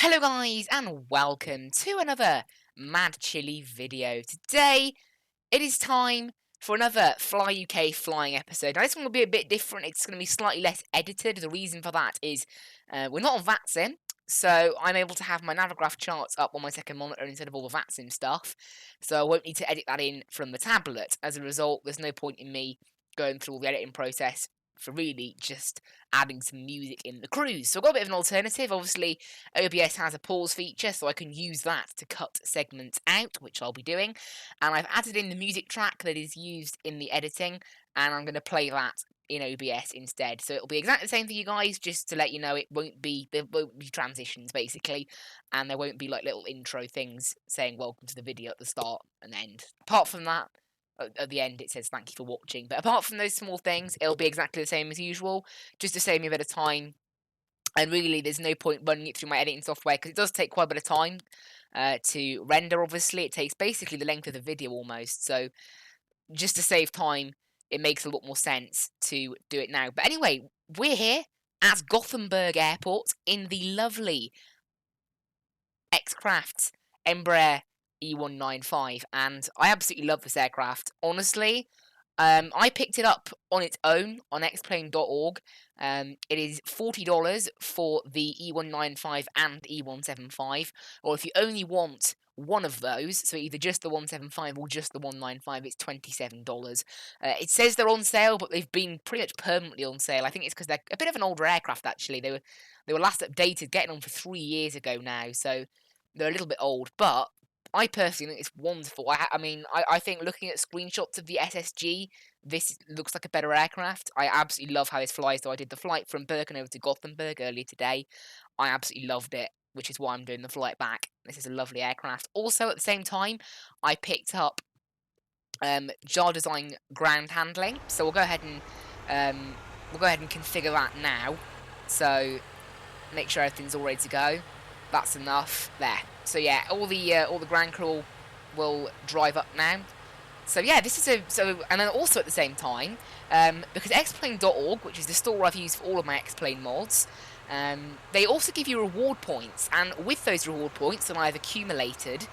Hello guys and welcome to another Mad Chili video. Today it is time for another Fly UK flying episode. Now this one will be a bit different, it's going to be slightly less edited. The reason for that is we're not on VATSIM, so I'm able to have my Navigraph charts up on my second monitor instead of all the VATSIM stuff. So I won't need to edit that in from the tablet. As a result, there's no point in me going through all the editing process for really just adding some music in the cruise. So I've got a bit of an alternative. Obviously, OBS has a pause feature, so I can use that to cut segments out, which I'll be doing. And I've added in the music track that is used in the editing, and I'm going to play that in OBS instead. So it'll be exactly the same for you guys, just to let you know there won't be transitions, basically, and there won't be like little intro things saying welcome to the video at the start and end. Apart from that, at the end it says thank you for watching, but apart from those small things, it'll be exactly the same as usual, just to save me a bit of time. And really there's no point running it through my editing software because it does take quite a bit of time to render. Obviously it takes basically the length of the video almost, so just to save time it makes a lot more sense to do it now. But anyway, we're here at Gothenburg Airport in the lovely X-Craft Embraer E195, and I absolutely love this aircraft. Honestly, I picked it up on its own on xplane.org. It is $40 for the E195 and E175, or if you only want one of those, so either just the 175 or just the 195, it's $27. It says they're on sale, but they've been pretty much permanently on sale. I think it's because they're a bit of an older aircraft, actually. They were last updated, getting on for 3 years ago now, so they're a little bit old, but I personally think it's wonderful. I think looking at screenshots of the SSG, this looks like a better aircraft. I absolutely love how this flies, though. I did the flight from Bergen over to Gothenburg earlier today. I absolutely loved it, which is why I'm doing the flight back. This is a lovely aircraft. Also, at the same time, I picked up JAR Design ground handling, so we'll go ahead and configure that now. So make sure everything's all ready to go. That's enough there. So yeah, all the ground crew will drive up now. So yeah, this is and then also at the same time, because xplane.org, which is the store I've used for all of my X-Plane mods, they also give you reward points, and with those reward points that I've accumulated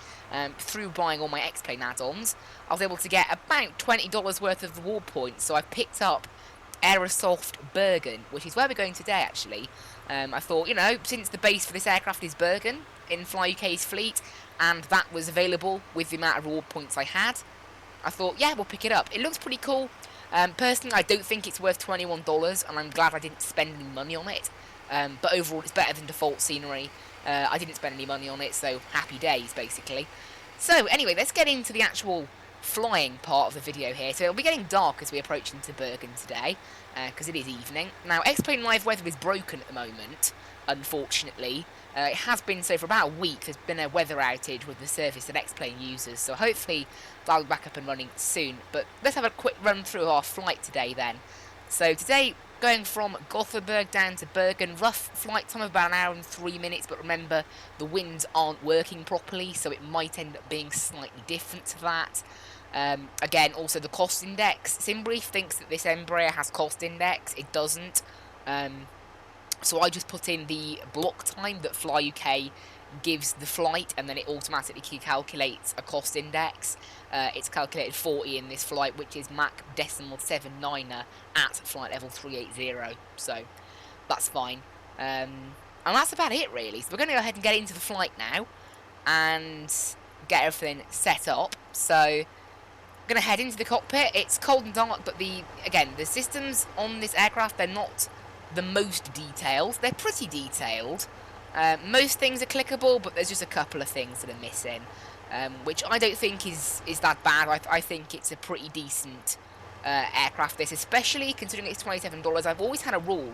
through buying all my X-Plane add-ons, I was able to get about $20 worth of reward points. So I've picked up Aerosoft Bergen, which is where we're going today, actually. I thought, since the base for this aircraft is Bergen in Fly UK's fleet, and that was available with the amount of reward points I had, I thought, yeah, we'll pick it up. It looks pretty cool. Personally, I don't think it's worth $21, and I'm glad I didn't spend any money on it. But overall, it's better than default scenery. I didn't spend any money on it, so happy days, basically. So, anyway, let's get into the actual flying part of the video here. So it'll be getting dark as we approach into Bergen today, because it is evening. Now, X-Plane Live weather is broken at the moment, unfortunately. It has been so for about a week. There's been a weather outage with the service that X-Plane uses, so hopefully that'll be back up and running soon. But let's have a quick run through our flight today then. So today, going from Gothenburg down to Bergen, rough flight time of about 1 hour and 3 minutes, but remember, the winds aren't working properly, so it might end up being slightly different to that. Again, also the cost index. Simbrief thinks that this Embraer has cost index. It doesn't. So I just put in the block time that Fly UK gives the flight, and then it automatically calculates a cost index. It's calculated 40 in this flight, which is Mach decimal 79er at flight level 380. So that's fine. And that's about it, really. So we're going to go ahead and get into the flight now and get everything set up. So going to head into the cockpit. It's cold and dark, but the systems on this aircraft, they're not the most detailed. They're pretty detailed. Most things are clickable, but there's just a couple of things that are missing, which I don't think is that bad. I think it's a pretty decent aircraft, this, especially considering it's $27. I've always had a rule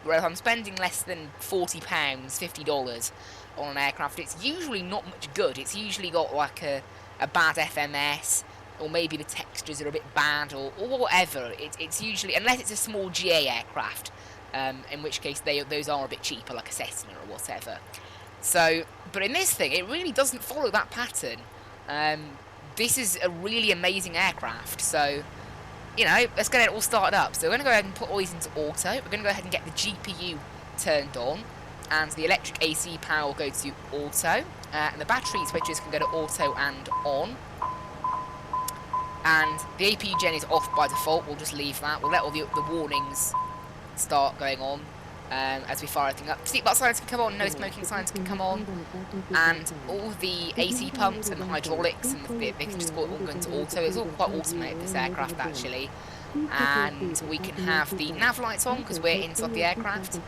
where if I'm spending less than £40, $50 on an aircraft, it's usually not much good. It's usually got like a bad FMS, or maybe the textures are a bit bad, or whatever. It's usually, unless it's a small GA aircraft, in which case those are a bit cheaper, like a Cessna or whatever. So, but in this thing, it really doesn't follow that pattern. This is a really amazing aircraft, so, let's get it all started up. So we're going to go ahead and put all these into auto. We're going to go ahead and get the GPU turned on. and the electric AC power will go to auto, and the battery switches can go to auto and on. And the AP gen is off by default. We'll just leave that. We'll let all the warnings start going on as we fire everything up. Seatbelt signs can come on, no smoking signs can come on, and all the AC pumps and the hydraulics and they can just all go into auto. It's all quite automated, this aircraft, actually. And we can have the nav lights on because we're inside the aircraft.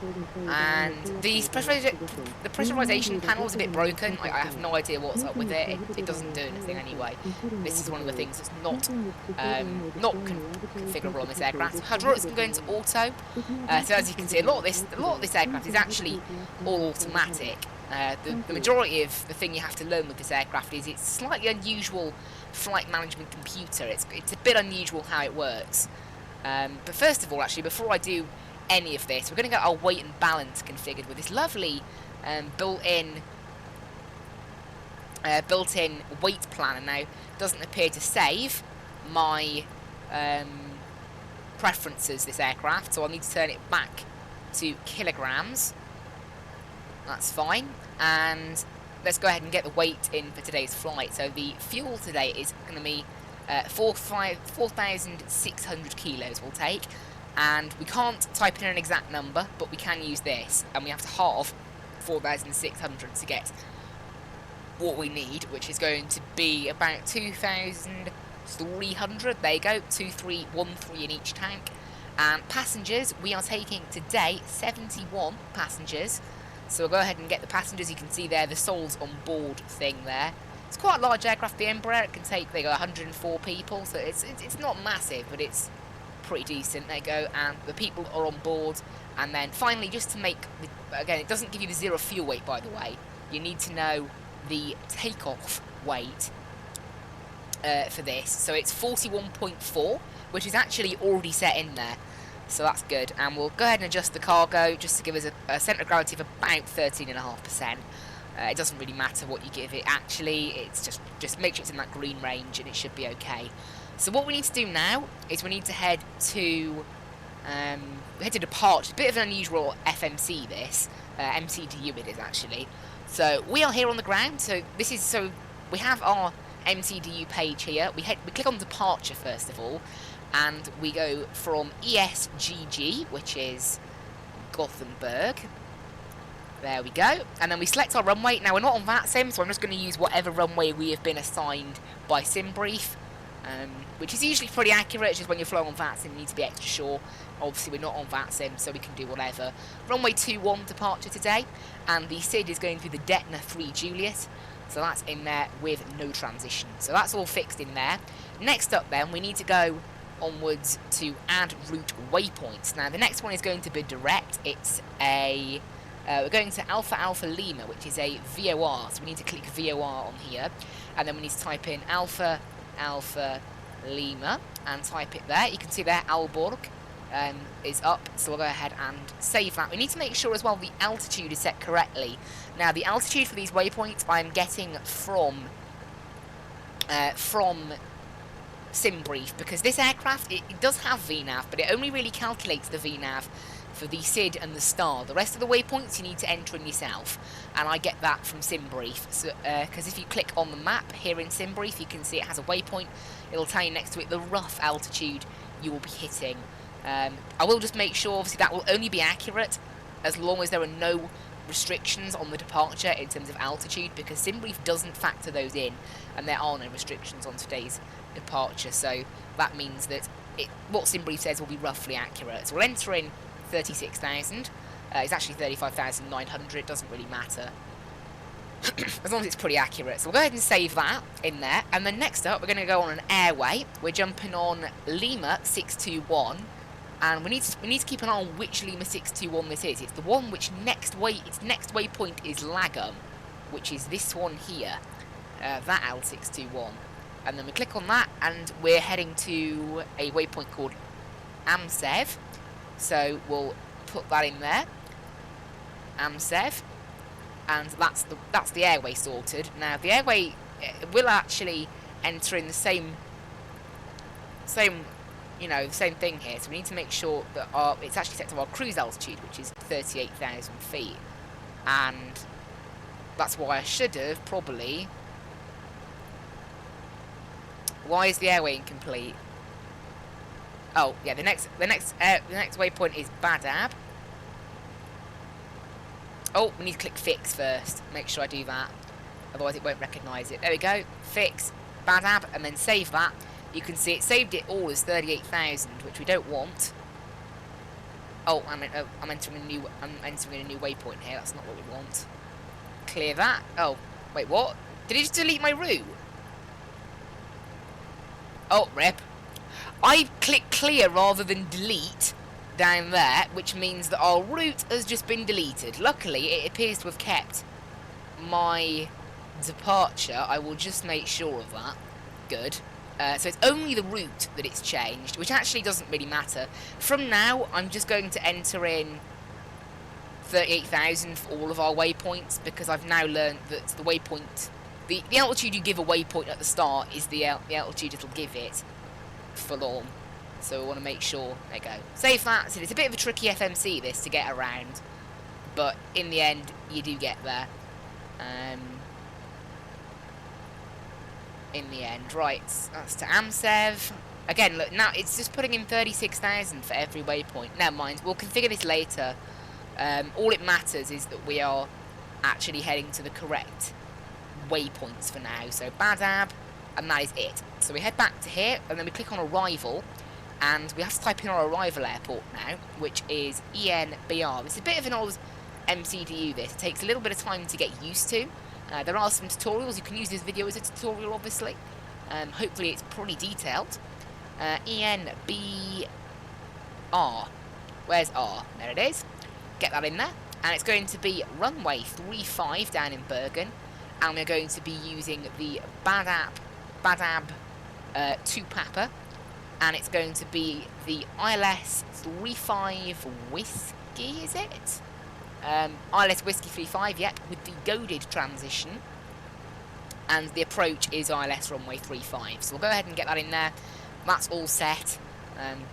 And the pressurization panel is a bit broken. I have no idea what's up with it. It doesn't do anything anyway. This is one of the things that's not configurable on this aircraft. Hydraulics can go into auto. So as you can see, a lot of this aircraft is actually all automatic. The majority of the thing you have to learn with this aircraft is it's slightly unusual flight management computer. It's a bit unusual how it works. But first of all, actually, before I do any of this, we're going to get our weight and balance configured with this lovely built-in weight planner. Now, it doesn't appear to save my preferences, this aircraft, so I'll need to turn it back to kilograms. That's fine. And let's go ahead and get the weight in for today's flight. So the fuel today is going to be 4,600 kilos we'll take. And we can't type in an exact number, but we can use this. And we have to halve 4,600 to get what we need, which is going to be about 2,300. There you go, 2,313 in each tank. And passengers, we are taking today 71 passengers. So we'll go ahead and get the passengers. You can see there the souls on board thing there. It's quite a large aircraft, the Embraer. It can take, they go 104 people, so it's not massive, but it's pretty decent. There you go, and the people are on board. And then finally, just to make, again, it doesn't give you the zero fuel weight, by the way. You need to know the takeoff weight for this. So it's 41.4, which is actually already set in there. So that's good, and we'll go ahead and adjust the cargo just to give us a centre of gravity of about 13.5%. It doesn't really matter what you give it, actually. It's just make sure it's in that green range, and it should be okay. So what we need to do now is we need to head to departure. A bit of an unusual FMC, this MCDU it is actually. So we are here on the ground. So we have our MCDU page here. We click on departure first of all. And we go from ESGG, which is Gothenburg. There we go. And then we select our runway. Now, we're not on VATSIM, so I'm just going to use whatever runway we have been assigned by SimBrief, which is usually pretty accurate. It's just when you're flying on VATSIM, you need to be extra sure. Obviously, we're not on VATSIM, so we can do whatever. Runway 21 departure today. And the SID is going through the Detna 3 Juliet. So that's in there with no transition. So that's all fixed in there. Next up, then, we need to go onwards to add route waypoints. Now the next one is going to be direct. It's we're going to Alpha Alpha Lima, which is a VOR, so we need to click VOR on here, and then we need to type in Alpha Alpha Lima and type it there. You can see there Aalborg is up, so we'll go ahead and save that. We need to make sure as well the altitude is set correctly. Now the altitude for these waypoints I'm getting from SimBrief, because this aircraft, it does have VNAV, but it only really calculates the VNAV for the SID and the STAR. The rest of the waypoints you need to enter in yourself, and I get that from SimBrief. So, because if you click on the map here in SimBrief, you can see it has a waypoint. It'll tell you next to it the rough altitude you will be hitting. I will just make sure, obviously, that will only be accurate as long as there are no restrictions on the departure in terms of altitude, because SimBrief doesn't factor those in, and there are no restrictions on today's departure, so that means that what SimBrief says will be roughly accurate. So we'll enter in 36,000. It's actually 35,900. It doesn't really matter as long as it's pretty accurate. So we'll go ahead and save that in there, and then next up we're going to go on an airway. We're jumping on Lima 621, and we need to keep an eye on which Lima 621 this is. It's the one which its next waypoint is Lagum, which is this one here, that L621. And then we click on that, and we're heading to a waypoint called Amsev. So we'll put that in there, Amsev, and that's the airway sorted. Now the airway will actually enter in the same thing here. So we need to make sure that it's actually set to our cruise altitude, which is 38,000 feet. and that's why I should have probably. Why is the airway incomplete? Oh yeah, the next waypoint is Badab. Oh, we need to click fix first. Make sure I do that, otherwise it won't recognise it. There we go. Fix Badab, and then save that. You can see it saved it all as 38,000, which we don't want. Oh, I'm entering a new waypoint here. That's not what we want. Clear that. Oh, wait, what? Did it just delete my route? Oh, rip. I clicked clear rather than delete down there, which means that our route has just been deleted. Luckily, it appears to have kept my departure. I will just make sure of that. Good. So it's only the route that it's changed, which actually doesn't really matter. From now, I'm just going to enter in 38,000 for all of our waypoints, because I've now learned that the waypoint, the altitude you give a waypoint at the start is the altitude it'll give it full on. So we want to make sure. There you go. Save that. So it's a bit of a tricky FMC this to get around, but in the end you do get there. In the end, right? That's to Amsev. Again, look, now it's just putting in 36,000 for every waypoint. Never mind. We'll configure this later. All it matters is that we are actually heading to the correct waypoints for now. So Badab, and that is it. So we head back to here, and then we click on arrival, and we have to type in our arrival airport now, which is ENBR. It's a bit of an old MCDU this. It takes a little bit of time to get used to. There are some tutorials. You can use this video as a tutorial, obviously. Hopefully it's pretty detailed. ENBR. Where's R? There it is. Get that in there. And it's going to be runway 35 down in Bergen. And we're going to be using the Badab 2 Papa. And it's going to be the ILS 35 Whiskey, is it? ILS Whiskey 35, yep, with the goaded transition. And the approach is ILS runway 35. So we'll go ahead and get that in there. That's all set.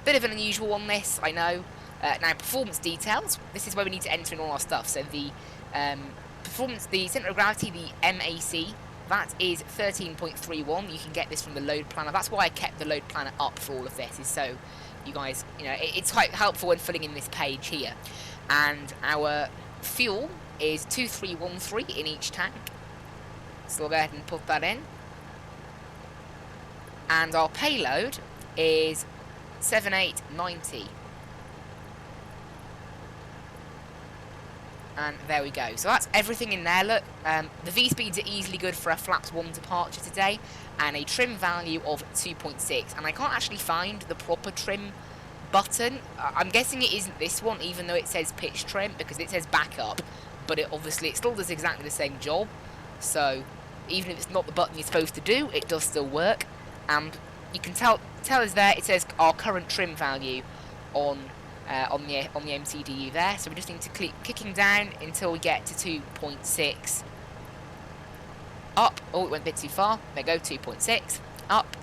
Bit of an unusual one, this, I know. Now, performance details. This is where we need to enter in all our stuff. So the performance, the centre of gravity, the MAC, that is 13.31. You can get this from the load planner. That's why I kept the load planner up for all of this, is so you guys, you know, it's quite helpful when filling in this page here. And our fuel is 2313 in each tank. So we'll go ahead and put that in. And our payload is 7890. And there we go. So that's everything in there. Look, the V-speeds are easily good for a flaps 1 departure today, and a trim value of 2.6. And I can't actually find the proper trim button. I'm guessing it isn't this one, even though it says pitch trim, because it says backup, but it still does exactly the same job. So even if it's not the button you're supposed to do, it does still work. And you can tell us there, it says our current trim value on the MCDU there. So we just need to keep kicking down until we get to 2.6. Up. Oh, it went a bit too far. There we go, 2.6. Up.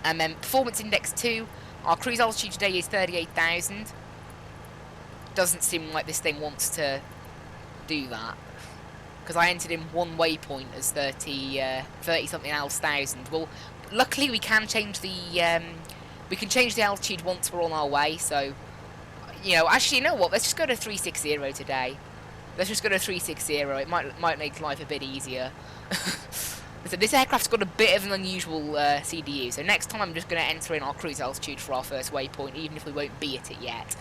And then performance index 2. Our cruise altitude today is 38,000. Doesn't seem like this thing wants to do that, because I entered in one waypoint as 30 something else thousand. Well, luckily we can change the altitude once we're on our way. So, you know, actually, you know what? Let's just go to 360 today. Let's just go to 360. It might make life a bit easier. So this aircraft's got a bit of an unusual CDU. So next time I'm just going to enter in our cruise altitude for our first waypoint, even if we won't be at it yet.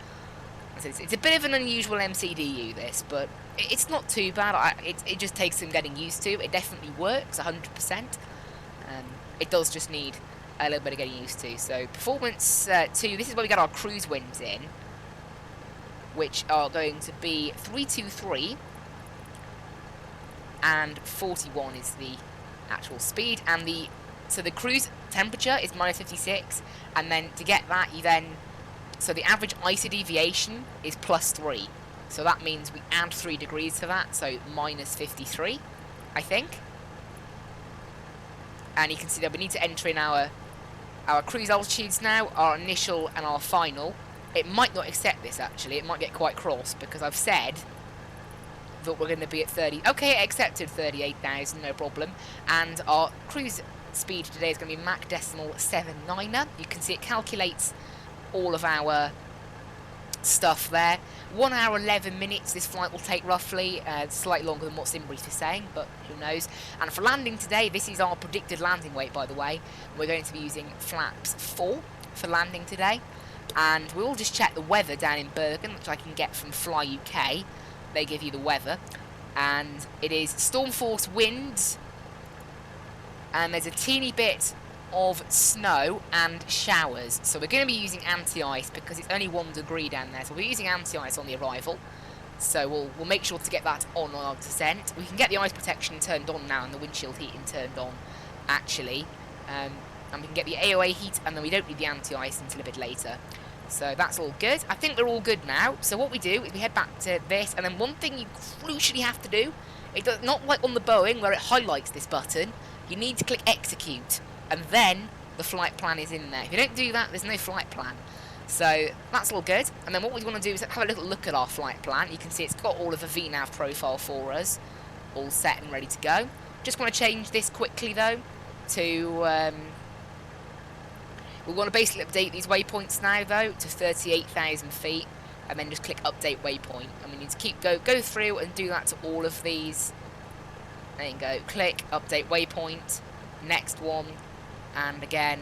So it's a bit of an unusual MCDU, this, but it's not too bad. It just takes some getting used to. It definitely works 100%. It does just need a little bit of getting used to. So performance 2, this is where we get our cruise winds in, which are going to be 323, and 41 is the actual speed. And so the cruise temperature is -56, and then to get that so the average ISO deviation is +3. So that means we add 3 degrees to that, so -53, I think. And you can see that we need to enter in our cruise altitudes now, our initial and our final. It might not accept this, actually. It might get quite cross, because I've said that we're going to be at 30. Okay, accepted 38,000, no problem. And our cruise speed today is going to be Mach decimal 79er. You can see it calculates all of our stuff there. 1 hour 11 minutes this flight will take roughly, slightly longer than what SimBrief is saying, but who knows. And for landing today, this is our predicted landing weight, by the way. We're going to be using flaps 4 for landing today. And we'll just check the weather down in Bergen, which I can get from Fly UK. They give you the weather. And it is storm force winds. And there's a teeny bit of snow and showers. So we're going to be using anti-ice because it's only 1 degree down there. So we're using anti-ice on the arrival. So we'll make sure to get that on our descent. We can get the ice protection turned on now and the windshield heating turned on, actually. And we can get the AOA heat, and then we don't need the anti-ice until a bit later. So that's all good. I think we're all good now. So what we do is we head back to this, and then one thing you crucially have to do, it does not like on the Boeing where it highlights this button, you need to click execute, and then the flight plan is in there. If you don't do that, there's no flight plan. So that's all good. And then what we want to do is have a little look at our flight plan. You can see it's got all of the VNAV profile for us, all set and ready to go. Just want to change this quickly though to we want to basically update these waypoints now though to 38,000 feet, and then just click update waypoint, and we need to keep go through and do that to all of these. There you go, click update waypoint, next one, and again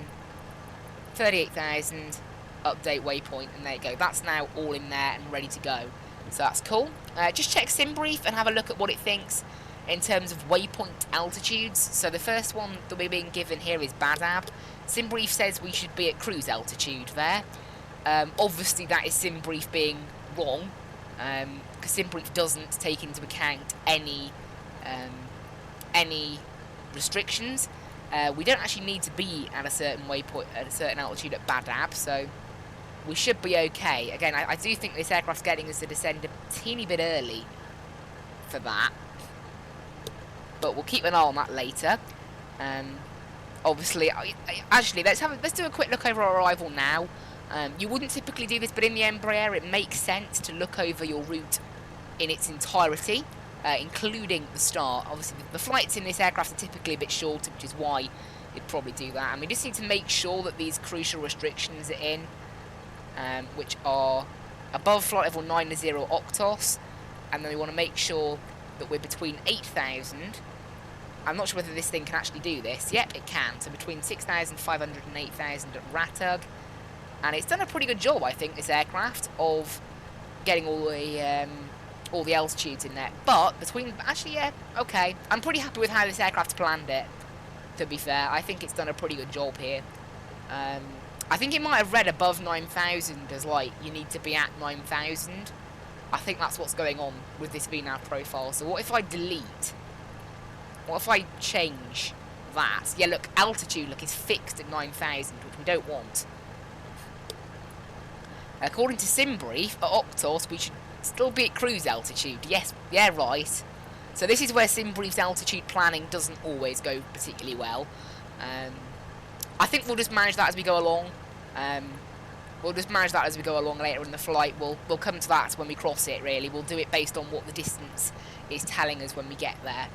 38,000 update waypoint, and there you go, that's now all in there and ready to go. So that's cool. Just check SimBrief and have a look at what it thinks in terms of waypoint altitudes. So the first one that we're being given here is Badab. SimBrief says we should be at cruise altitude there. Obviously that is SimBrief being wrong, because SimBrief doesn't take into account any restrictions. We don't actually need to be at a certain waypoint, at a certain altitude at Badab, so we should be okay. Again, I do think this aircraft's getting us to descend a teeny bit early for that, but we'll keep an eye on that later. Obviously, actually, let's do a quick look over our arrival now. You wouldn't typically do this, but in the Embraer, it makes sense to look over your route in its entirety, including the start. Obviously, the flights in this aircraft are typically a bit shorter, which is why you'd probably do that. And we just need to make sure that these crucial restrictions are in, which are above flight level 90 octos, and then we want to make sure that we're between 8,000. I'm not sure whether this thing can actually do this. Yep, it can. So between 6,500 and 8,000 at Ratug. And it's done a pretty good job, I think, this aircraft, of getting all the altitudes in there. But between... Actually, yeah, okay. I'm pretty happy with how this aircraft's planned it, to be fair. I think it's done a pretty good job here. I think it might have read above 9,000 as, like, you need to be at 9,000. I think that's what's going on with this VNAV profile. So what if I delete... What if I change that? Yeah, look, altitude, look, is fixed at 9,000, which we don't want. According to SimBrief, at Octos, we should still be at cruise altitude. Yes, yeah, right. So this is where SimBrief's altitude planning doesn't always go particularly well. I think we'll just manage that as we go along. Later in the flight. We'll come to that when we cross it, really. We'll do it based on what the distance is telling us when we get there.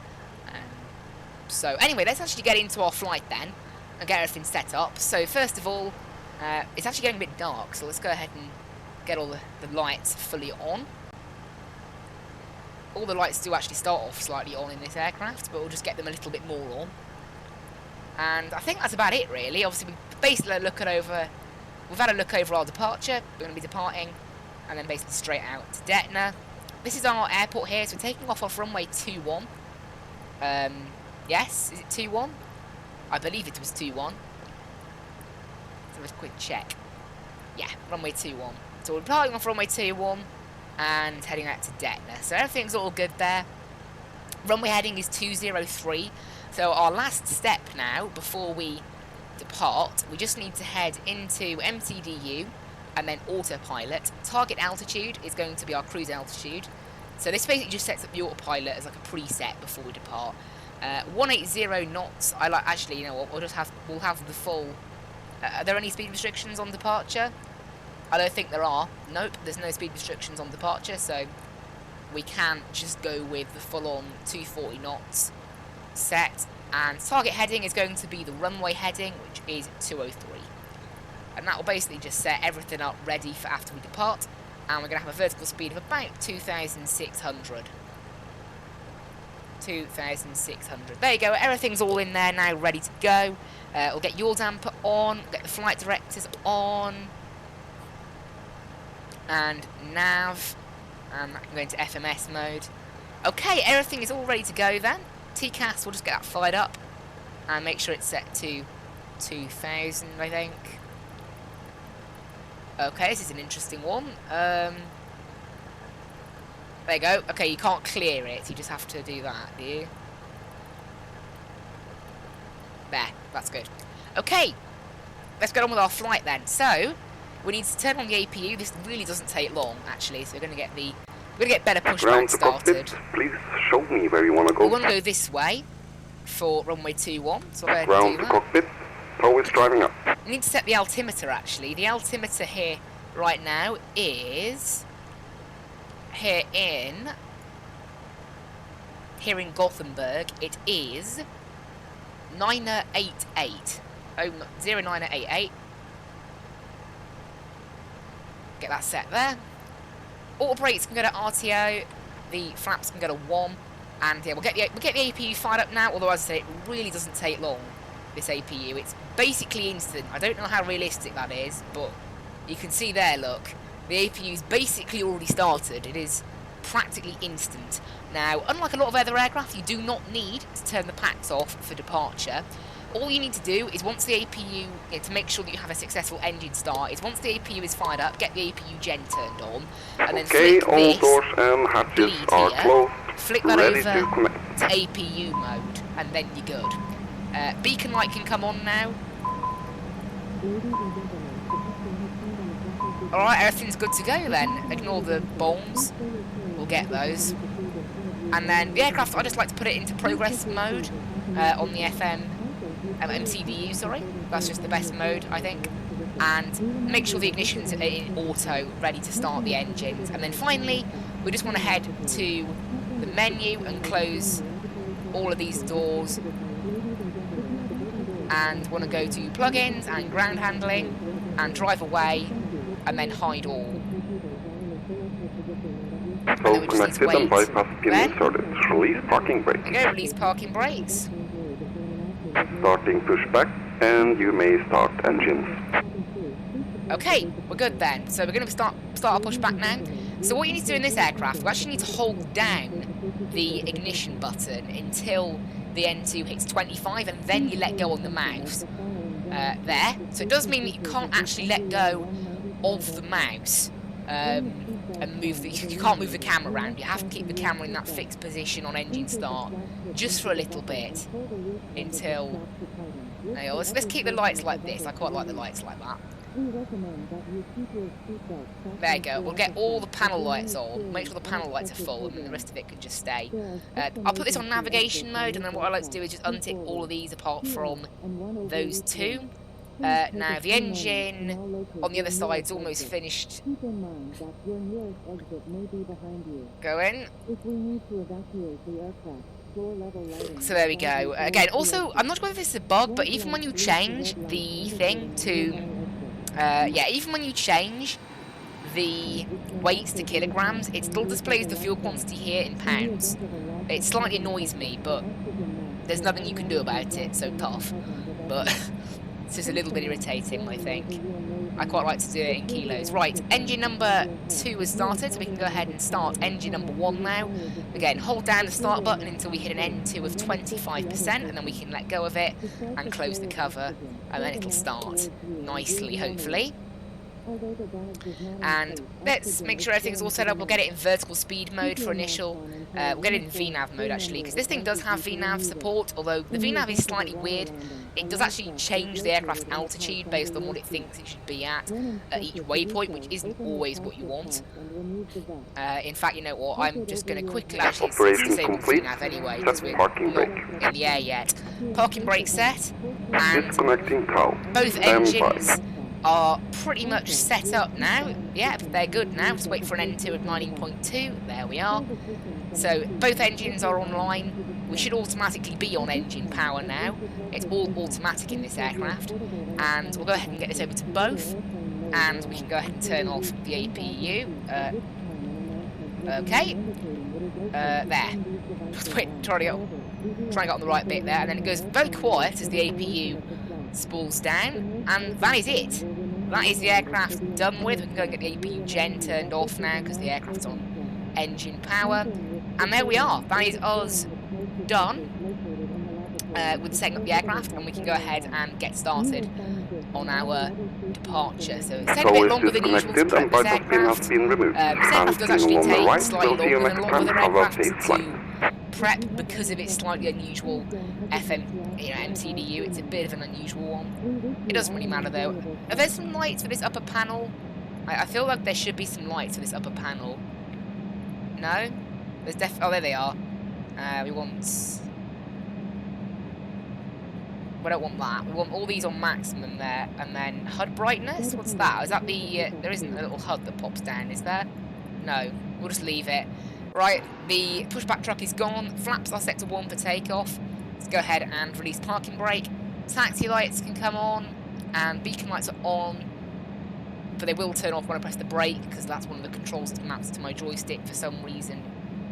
So anyway, let's actually get into our flight then and get everything set up. So first of all, it's actually getting a bit dark, so let's go ahead and get all the lights fully on. All the lights do actually start off slightly on in this aircraft, but we'll just get them a little bit more on. And I think that's about it, really. Obviously, we've basically had a look over our departure. We're going to be departing, and then basically straight out to Detna. This is our airport here, so we're taking off runway 21. Yes, is it 21? I believe it was 21. So let's quick check. Yeah, runway 21. So we're departing off runway 21 and heading out to Detna. So everything's all good there. Runway heading is 203. So our last step now, before we depart, we just need to head into MTDU and then autopilot. Target altitude is going to be our cruise altitude. So this basically just sets up the autopilot as like a preset before we depart. 180 knots. Actually, you know what? We'll have the full. Are there any speed restrictions on departure? I don't think there are. Nope, there's no speed restrictions on departure. So we can just go with the full-on 240 knots set. And target heading is going to be the runway heading, which is 203. And that will basically just set everything up ready for after we depart. And we're going to have a vertical speed of about 2,600. 2,600. There you go, everything's all in there now, ready to go. We'll get yaw damper on, we'll get the flight directors on. And nav. And I can go into FMS mode. Okay, everything is all ready to go then. TCAS, we'll just get that fired up. And make sure it's set to 2,000, I think. Okay, this is an interesting one. There you go. Okay, you can't clear it. You just have to do that, do you? There, that's good. Okay, let's get on with our flight then. So, we need to turn on the APU. This really doesn't take long, actually. So we're going to get better pushback started. Please show me where you want to go. We want to go this way for runway 21. So we'll go Ground and do that. cockpit. Tow is driving up. We need to set the altimeter, actually. The altimeter here right now is here in Gothenburg. It is 988. 0988. Get that set there. Auto brakes can go to RTO. The flaps can go to 1. And yeah, we'll get the APU fired up now. Although as I say, it really doesn't take long. This APU, it's basically instant. I don't know how realistic that is, but you can see there, look, the APU's basically already started. It is practically instant. Now, unlike a lot of other aircraft, you do not need to turn the packs off for departure. All you need to do is once the APU, to make sure that you have a successful engine start, is once the APU is fired up, get the APU gen turned on, and then flick all this doors and hatches are closed. Flick that over to APU mode, and then you're good. Beacon light can come on now. Alright, everything's good to go then. Ignore the bombs. We'll get those. And then the aircraft, I just like to put it into progress mode on the MCDU, sorry. That's just the best mode, I think. And make sure the ignition's in auto, ready to start the engines. And then finally, we just want to head to the menu and close all of these doors. And want to go to plugins and ground handling and drive away and then hide all. So connected and bypass pin inserted. Release parking brake. There you go, release parking brakes. Starting pushback and you may start engines. Okay, we're good then. So we're going to start our pushback now. So what you need to do in this aircraft, we actually need to hold down the ignition button until the N2 hits 25, and then you let go on the mouse there. So it does mean that you can't actually let go of the mouse and move you can't move the camera around. You have to keep the camera in that fixed position on engine start just for a little bit until. Let's keep the lights like this. I quite like the lights like that. There you go. We'll get all the panel lights on. Make sure the panel lights are full, and then the rest of it can just stay. I'll put this on navigation mode, and then what I like to do is just untick all of these apart from those two. Now the engine on the other side is almost finished. Go in. So there we go. Again, also, I'm not sure if this is a bug, but even when you change the thing to, even when you change the weights to kilograms, it still displays the fuel quantity here in pounds. It slightly annoys me, but there's nothing you can do about it, so tough. But it's just a little bit irritating, I think. I quite like to do it in kilos. Right, engine number 2 has started, so we can go ahead and start engine number 1 now. Again, hold down the start button until we hit an N2 of 25%, and then we can let go of it and close the cover, and then it'll start nicely, hopefully. And let's make sure everything's all set up. We'll get it in vertical speed mode for initial. We'll get it in VNAV mode, actually, because this thing does have VNAV support, although the VNAV is slightly weird. It does actually change the aircraft's altitude based on what it thinks it should be at each waypoint, which isn't always what you want. In fact, you know what, I'm just going to quickly actually disable VNAV anyway, because we're not in the air yet. Parking brake set, and both engines are pretty much set up now. Yep, they're good now. Just wait for an N2 at 19.2. There we are. So both engines are online. We should automatically be on engine power now. It's all automatic in this aircraft. And we'll go ahead and get this over to both. And we can go ahead and turn off the APU. Okay. There. Just wait, try to get on the right bit there. And then it goes very quiet as the APU spools down. And that is it. That is the aircraft done with. We can go and get the APU gen turned off now because the aircraft's on engine power. And there we are. That is us done with setting up the aircraft, and we can go ahead and get started on our departure. So it's taking a bit longer than usual to prep this aircraft. This aircraft does actually take slightly longer than a lot of other aircraft to prep because of its slightly unusual MTDU. It's a bit of an unusual one. It doesn't really matter though. Are there some lights for this upper panel? I feel like there should be some lights for this upper panel. No? There's oh, there they are. We don't want that. We want all these on maximum there. And then HUD brightness? What's that? Is that the... there isn't a little HUD that pops down, is there? No. We'll just leave it. Right, the pushback truck is gone. Flaps are set to 1 for takeoff. Let's go ahead and release parking brake. Taxi lights can come on. And beacon lights are on. But they will turn off when I press the brake, because that's one of the controls that maps to my joystick for some reason.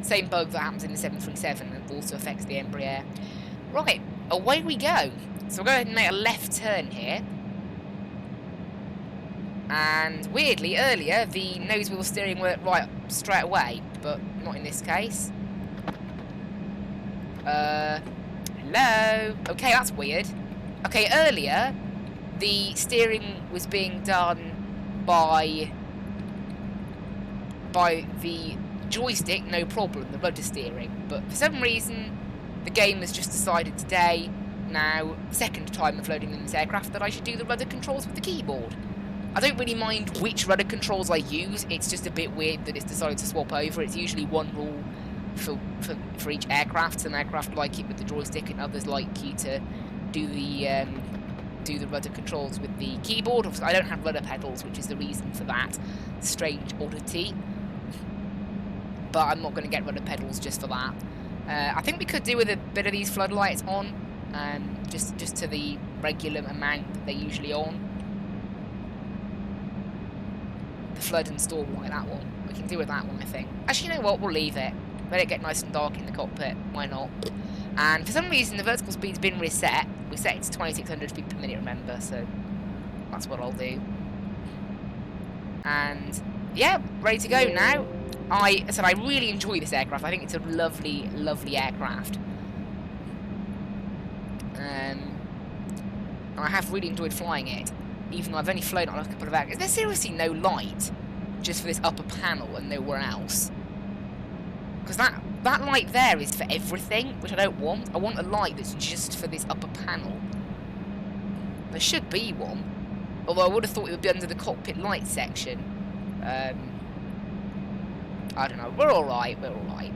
Same bug that happens in the 737 and also affects the Embraer. Right, away we go. So we'll go ahead and make a left turn here. And weirdly, earlier, the nose wheel steering worked right straight away, but not in this case. Hello? Okay, that's weird. Okay, earlier, the steering was being done by the joystick, no problem, the rudder steering. But for some reason, the game has just decided today, now, second time of loading in this aircraft, that I should do the rudder controls with the keyboard. I don't really mind which rudder controls I use, it's just a bit weird that it's decided to swap over. It's usually one rule for each aircraft. Some aircraft like it with the joystick and others like you to do the rudder controls with the keyboard. I don't have rudder pedals, which is the reason for that strange oddity. But I'm not going to get rudder pedals just for that. I think we could do with a bit of these floodlights on, just to the regular amount that they're usually on. The flood and storm light, that one. We can do with that one, I think. Actually, you know what? We'll leave it. Let it get nice and dark in the cockpit. Why not? And for some reason, the vertical speed's been reset. We set it to 2,600 feet per minute, remember? So that's what I'll do. And yeah, ready to go now. I said I really enjoy this aircraft. I think it's a lovely, lovely aircraft. And I have really enjoyed flying it, even though I've only flown on a couple of hours. Is there seriously no light just for this upper panel and nowhere else? Because that light there is for everything, which I don't want. I want a light that's just for this upper panel. There should be one, although I would have thought it would be under the cockpit light section. I don't know. We're alright. We're alright.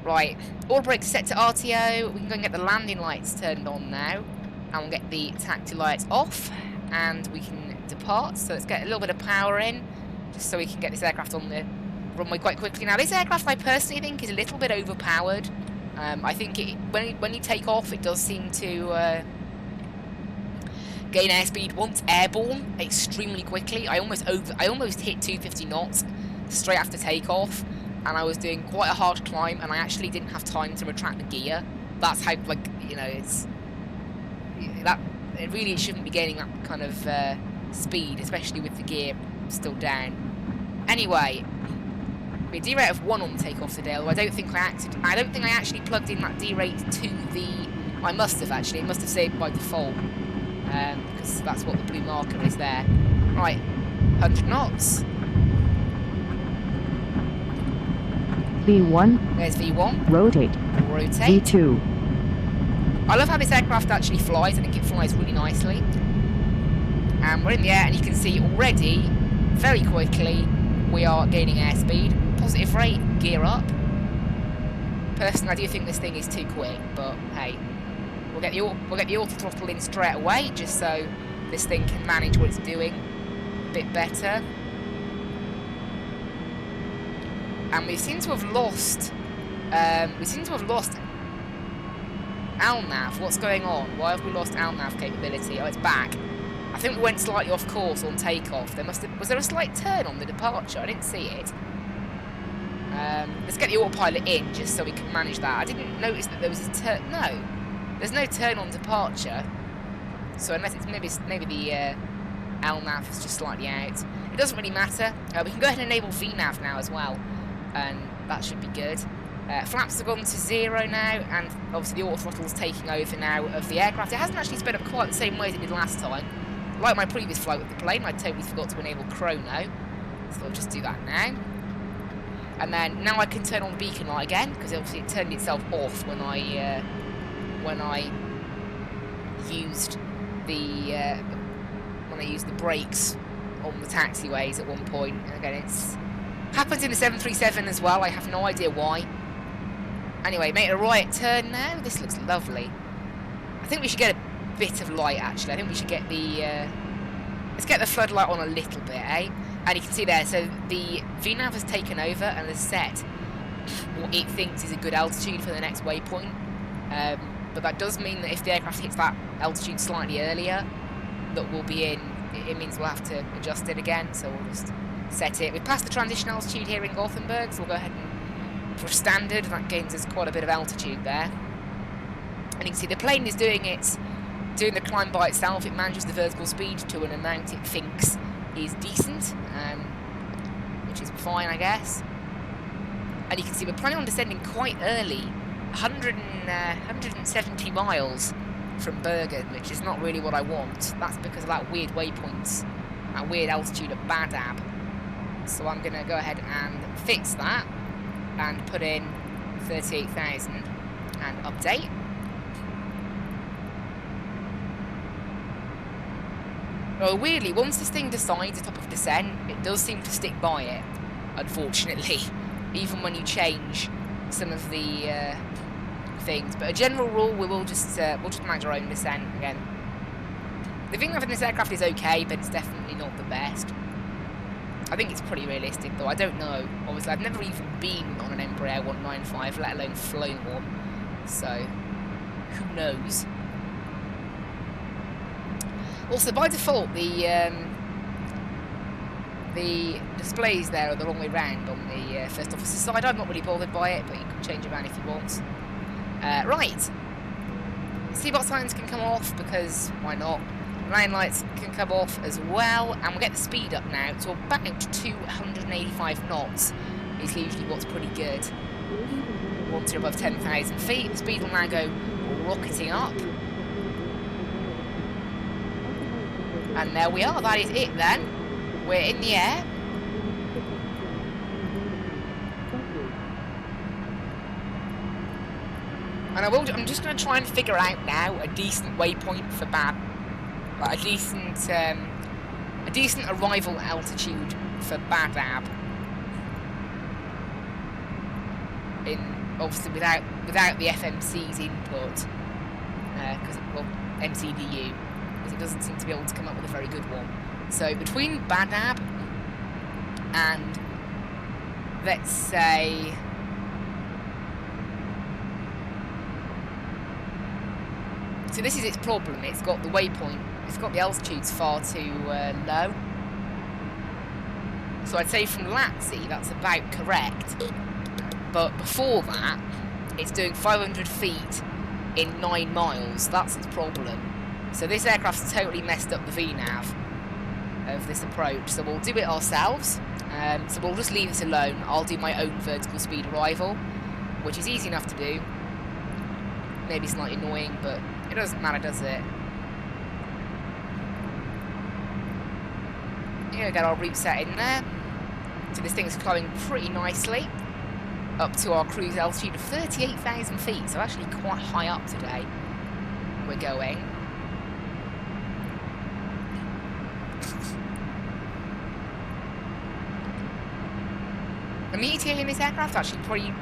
Right. All brakes set to RTO. We can go and get the landing lights turned on now. And we'll get the taxi lights off. And we can depart. So let's get a little bit of power in, just so we can get this aircraft on the runway quite quickly. Now, this aircraft I personally think is a little bit overpowered. I think when you take off, it does seem to gain airspeed once airborne extremely quickly. I almost hit 250 knots straight after takeoff, and I was doing quite a hard climb, and I actually didn't have time to retract the gear. That's how, like, you know, it really shouldn't be gaining that kind of speed, especially with the gear still down. Anyway, we derate of 1 on the takeoff today, although I don't think I actually plugged in that derate to the... I must have actually. It must have saved by default, because that's what the blue marker is there. Right, 100 knots. V1. There's V1. Rotate. Rotate. V2. I love how this aircraft actually flies. I think it flies really nicely. And we're in the air, and you can see already, very quickly, we are gaining airspeed. Positive rate, gear up. Personally, I do think this thing is too quick, but hey. We'll get the auto throttle in straight away, just so this thing can manage what it's doing a bit better. And we seem to have lost. ALNAV. What's going on? Why have we lost ALNAV capability? Oh, it's back. I think we went slightly off course on takeoff. Was there a slight turn on the departure? I didn't see it. Let's get the autopilot in just so we can manage that. I didn't notice that there was a turn. No, there's no turn on departure. So unless it's maybe the ALNAV is just slightly out. It doesn't really matter. We can go ahead and enable VNAV now as well, and that should be good. Flaps have gone to 0 now, and obviously the auto throttle is taking over now of the aircraft. It hasn't actually sped up quite the same way as it did last time. Like my previous flight with the plane, I totally forgot to enable chrono, so I'll just do that now. And then now I can turn on the beacon light again, because obviously it turned itself off when I used the brakes on the taxiways at one point. And again, it's happens in the 737 as well. I have no idea why. Anyway, make a right turn now. This looks lovely. I think we should get a bit of light, actually. I think we should get the... let's get the floodlight on a little bit, eh? And you can see there, so the VNAV has taken over and has set what it thinks is a good altitude for the next waypoint. But that does mean that if the aircraft hits that altitude slightly earlier, that we'll be in... It means we'll have to adjust it again, so we'll just set it. We've passed the transition altitude here in Gothenburg, so we'll go ahead and for standard, that gains us quite a bit of altitude there. And you can see the plane is doing the climb by itself. It manages the vertical speed to an amount it thinks is decent, which is fine, I guess. And you can see we're planning on descending quite early, 170 miles from Bergen, which is not really what I want. That's because of that weird waypoint, that weird altitude at Badab. So I'm going to go ahead and fix that and put in 38,000 and update. Well, weirdly, once this thing decides the top of descent, it does seem to stick by it, unfortunately, even when you change some of the things. But a general rule, we'll just manage our own descent again. The thing in this aircraft is okay, but it's definitely not the best. I think it's pretty realistic, though. I don't know. Obviously, I've never even been on an Embraer E195, let alone flown one. So, who knows? Also, by default, the displays there are the wrong way round on the first officer side. I'm not really bothered by it, but you can change it around if you want. Right. Seatbelt signs can come off, because why not? Line lights can come off as well, and we'll get the speed up now to about 285 knots is usually what's pretty good. Once you're above 10,000 feet, the speed will now go rocketing up. And there we are, that is it then. We're in the air. And I'm just going to try and figure out now a decent waypoint for a decent arrival altitude for Badab. Obviously without the FMC's input, MCDU, because it doesn't seem to be able to come up with a very good one. So between Badab and, let's say, so this is its problem. It's got the waypoint. It's got the altitudes far too low. So I'd say from Latzi, that's about correct. But before that, it's doing 500 feet in 9 miles. That's its problem. So this aircraft's totally messed up the VNAV of this approach. So we'll do it ourselves. So we'll just leave it alone. I'll do my own vertical speed arrival, which is easy enough to do. Maybe slightly annoying, but it doesn't matter, does it? Here we get our route set in there. So this thing is climbing pretty nicely up to our cruise altitude of 38,000 feet. So actually quite high up today. We're going. The ETA in this aircraft is actually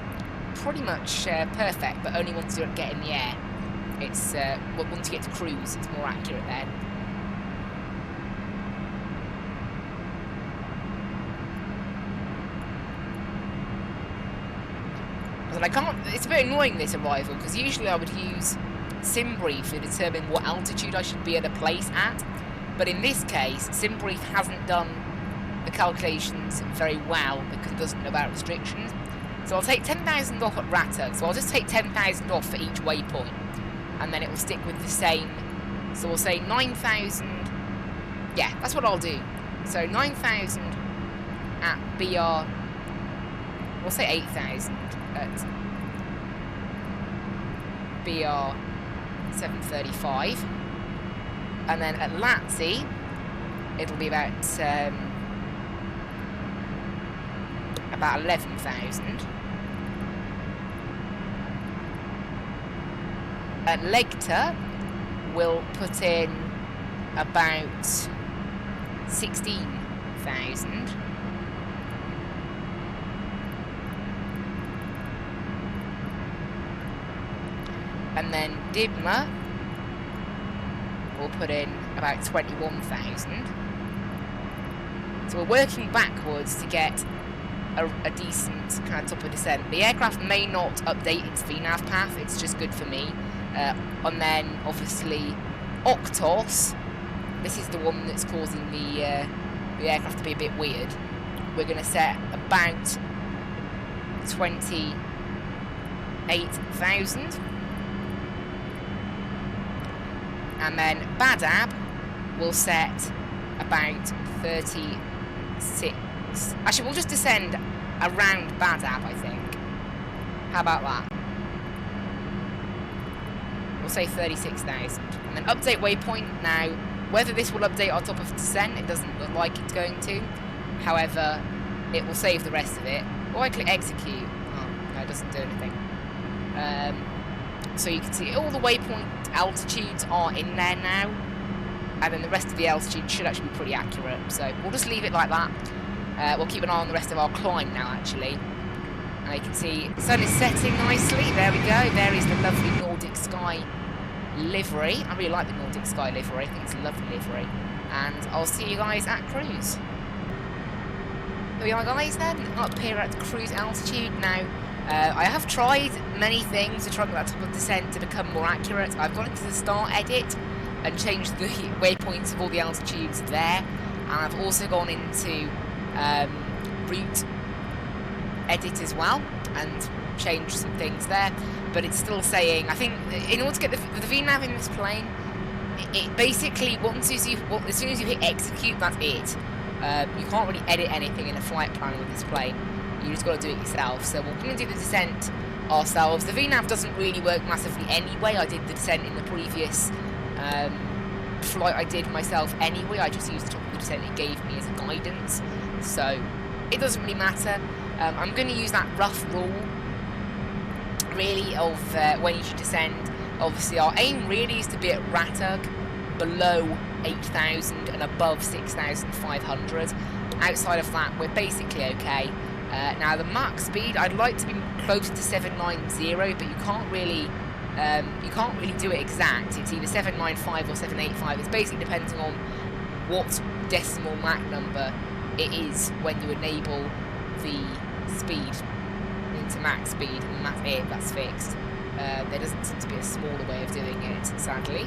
pretty much perfect, but only once you get in the air. It's once you get to cruise, it's more accurate then. But I can't. It's a bit annoying, this arrival, because usually I would use SimBrief to determine what altitude I should be at a place at. But in this case, SimBrief hasn't done the calculations very well because it doesn't know about restrictions. So I'll take 10,000 off at Ratug. So I'll just take 10,000 off for each waypoint, and then it will stick with the same. So we'll say 9,000. Yeah, that's what I'll do. So 9,000 at BR. We'll say 8,000 at BR 735, and then at Latzi it'll be about 11,000. At Legta we'll put in about 16,000. And then Dibma we'll put in about 21,000. So we're working backwards to get a decent kind of top of descent. The aircraft may not update its VNAV path, it's just good for me. And then obviously Octos, this is the one that's causing the aircraft to be a bit weird. We're going to set about 28,000. And then Badab will set about 36. Actually, we'll just descend around Badab, I think. How about that? We'll say 36,000. And then update waypoint. Now, whether this will update our top of descent, it doesn't look like it's going to. However, it will save the rest of it. Or I click execute. Oh, no, it doesn't do anything. So you can see all the waypoint altitudes are in there now, and then the rest of the altitude should actually be pretty accurate. So we'll just leave it like that. We'll keep an eye on the rest of our climb now, actually. And you can see the sun is setting nicely. There we go. There is the lovely Nordic Sky livery. I really like the Nordic Sky livery. I think it's a lovely livery. And I'll see you guys at cruise. There we are, guys, then, up here at cruise altitude. Now, I have tried many things to try and get that top of descent to become more accurate. I've gone into the start edit and changed the waypoints of all the altitudes there. And I've also gone into route edit as well and changed some things there. But it's still saying, I think, in order to get the VNAV in this plane, it basically, as soon as you hit execute, that's it. You can't really edit anything in a flight plan with this plane. You just got to do it yourself. So we're going to do the descent ourselves. The VNAV doesn't really work massively anyway. I did the descent in the previous flight I did myself anyway. I just used the top of the descent it gave me as a guidance. So it doesn't really matter. I'm going to use that rough rule, really, of when you should descend. Obviously, our aim really is to be at Ratug below 8,000 and above 6,500. Outside of that, we're basically okay. Now the Mach speed, I'd like to be close to 790, but you can't really do it exact. It's either 795 or 785. It's basically depending on what decimal Mach number it is when you enable the speed into Mach speed, and that's it. That's fixed. There doesn't seem to be a smaller way of doing it, sadly.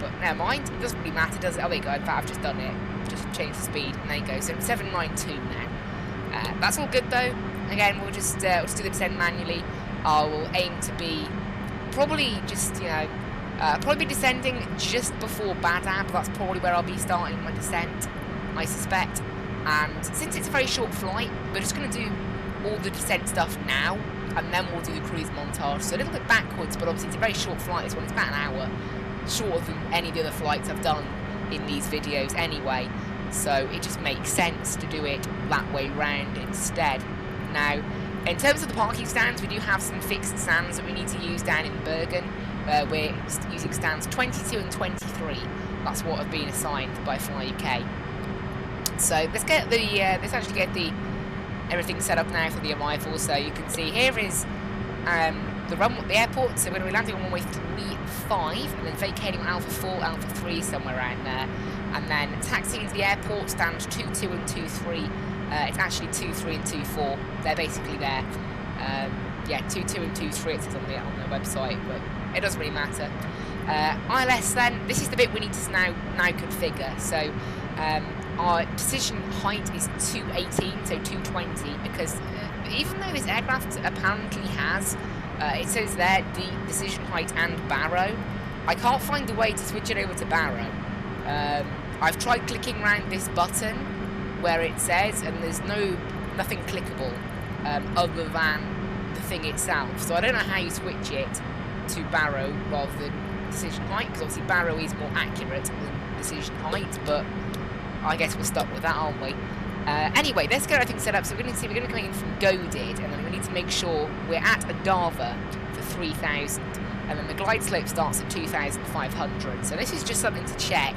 But never mind. It doesn't really matter, does it? Oh, there you go. In fact, I've just done it. Just changed the speed, and there you go. So 792 now. That's all good though. Again, we'll just do the descent manually. I will aim to be probably just, probably descending just before Badab. That's probably where I'll be starting my descent, I suspect. And since it's a very short flight, we're just going to do all the descent stuff now, and then we'll do the cruise montage. So a little bit backwards, but obviously it's a very short flight. This one is about an hour, shorter than any of the other flights I've done in these videos anyway. So it just makes sense to do it that way round instead. Now, in terms of the parking stands, we do have some fixed stands that we need to use down in Bergen. We're using stands 22 and 23. That's what have been assigned by Fly UK. So let's get everything set up now for the arrival. So you can see here is the airport. So we're going to be landing on runway 35 and then vacating on Alpha 4, Alpha 3, somewhere around there. And then taxiing into the airport, stand 22 and 23. It's actually 23 and 24. They're basically there. Yeah, 22 and 23 it says on the website, but it doesn't really matter. ILS then, this is the bit we need to now configure. So our decision height is 218, so 220, because even though this aircraft apparently has, it says there, the decision height and baro, I can't find a way to switch it over to baro. I've tried clicking around this button where it says, and there's nothing clickable other than the thing itself. So I don't know how you switch it to baro rather than decision height, because obviously baro is more accurate than decision height, but I guess we're stuck with that, aren't we? Anyway, let's get everything set up. So we're going to be coming in from Godid, and then we need to make sure we're at Adava for 3,000, and then the glide slope starts at 2,500. So this is just something to check.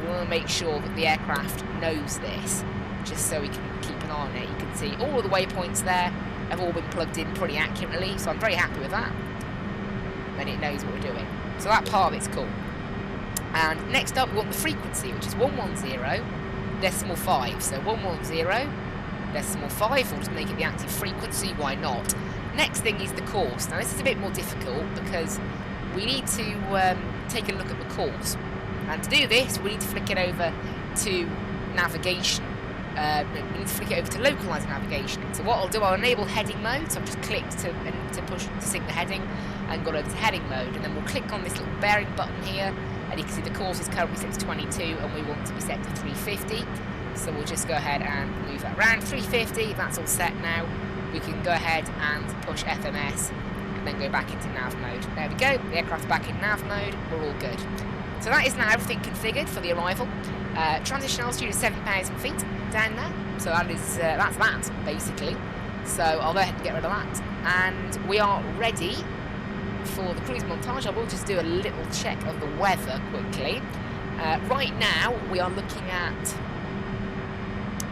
We want to make sure that the aircraft knows this, just so we can keep an eye on it. You can see all of the waypoints there have all been plugged in pretty accurately, so I'm very happy with that. Then it knows what we're doing. So that part of it's cool. And next up, we want the frequency, which is 110.5. So 110.5. We'll just make it the active frequency. Why not? Next thing is the course. Now this is a bit more difficult because we need to take a look at the course. And to do this, we need to flick it over to navigation. We need to flick it over to localized navigation. So what I'll do, I'll enable heading mode. So I've just clicked to push to sync the heading and got over to heading mode. And then we'll click on this little bearing button here. And you can see the course is currently set to 22 and we want to be set to 350. So we'll just go ahead and move that around. 350, that's all set now. We can go ahead and push FMS and then go back into nav mode. There we go, the aircraft's back in nav mode, we're all good. So that is now everything configured for the arrival. Transition altitude is 7,000 feet down there. So that's that, basically. So I'll go ahead and get rid of that. And we are ready for the cruise montage. I will just do a little check of the weather quickly. Right now, we are looking at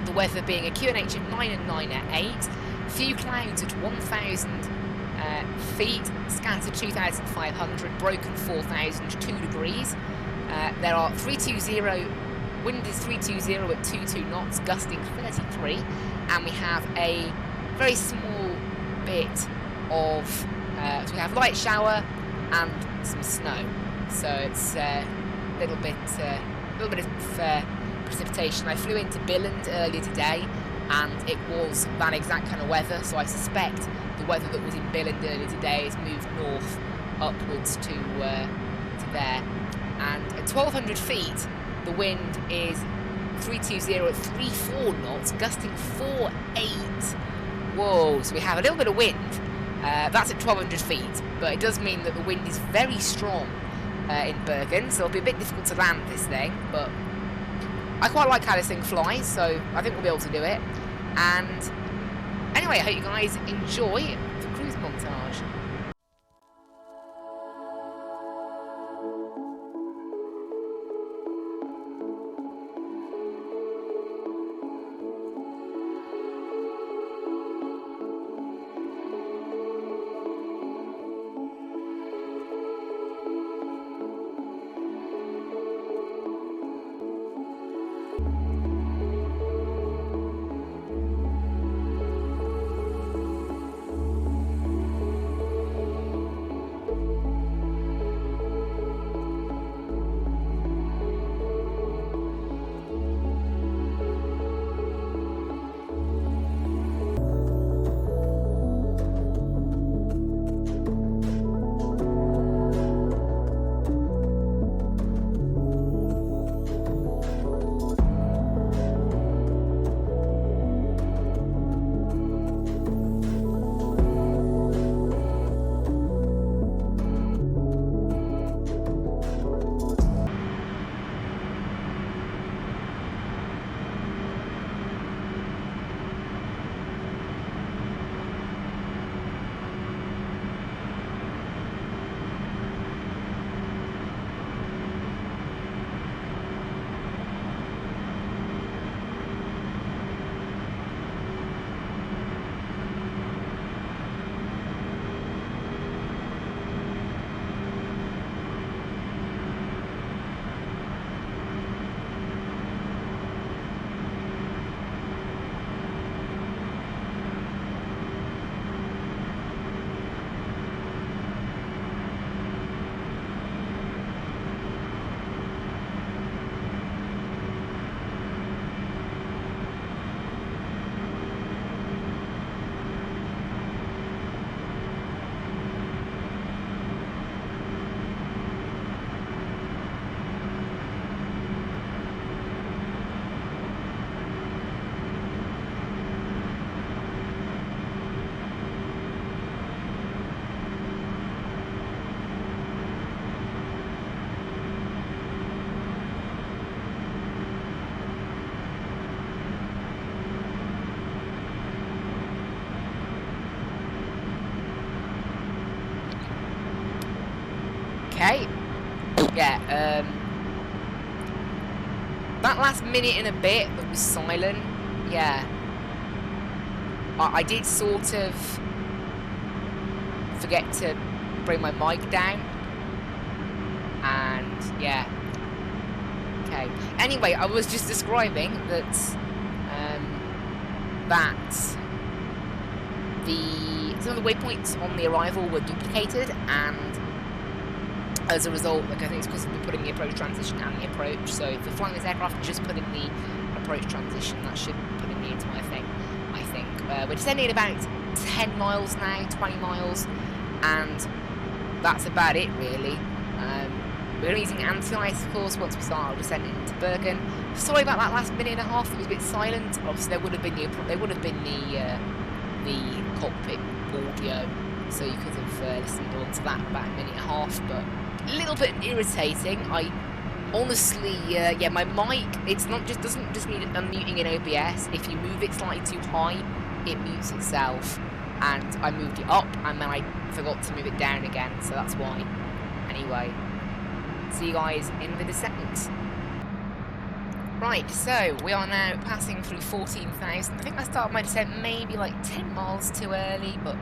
the weather being a QNH of 9 and 9 at 8. Few clouds at 1,000 feet, scattered 2,500, broken 4,000, 2 degrees. There are 320, wind is 320 at 22 knots, gusting 33, and we have a very small bit of, so we have light shower and some snow. So it's a little bit of precipitation. I flew into Billund earlier today, and it was that exact kind of weather, so I suspect the weather that was in Billund earlier today has moved north upwards to there. And at 1,200 feet, the wind is 320 at 34 knots, gusting 4.8. Whoa, so we have a little bit of wind. That's at 1,200 feet, but it does mean that the wind is very strong in Bergen, so it'll be a bit difficult to land this thing, but I quite like how this thing flies, so I think we'll be able to do it. And anyway, I hope you guys enjoy the cruise montage. Okay. Yeah, that last minute and a bit that was silent, yeah. I did sort of forget to bring my mic down. And, yeah. Okay. Anyway, I was just describing that, some of the waypoints on the arrival were duplicated, and as a result, like, I think it's because we're putting the approach transition and the approach, so if we're flying this aircraft and just put in the approach transition, that should put in the entire thing, I think. We're descending at about 10 miles now, 20 miles, and that's about it, really. We're using anti-ice, of course, once we start descending into Bergen. Sorry about that last minute and a half, it was a bit silent. Obviously, there would have been the cockpit audio, so you could have listened on to that about a minute and a half, but a little bit irritating. I honestly, yeah, my mic, doesn't just need unmuting in OBS. If you move it slightly too high, it mutes itself, and I moved it up, and then I forgot to move it down again, so that's why. Anyway, see you guys in the descent. Right, so we are now passing through 14,000. I think I started my descent maybe like 10 miles too early, but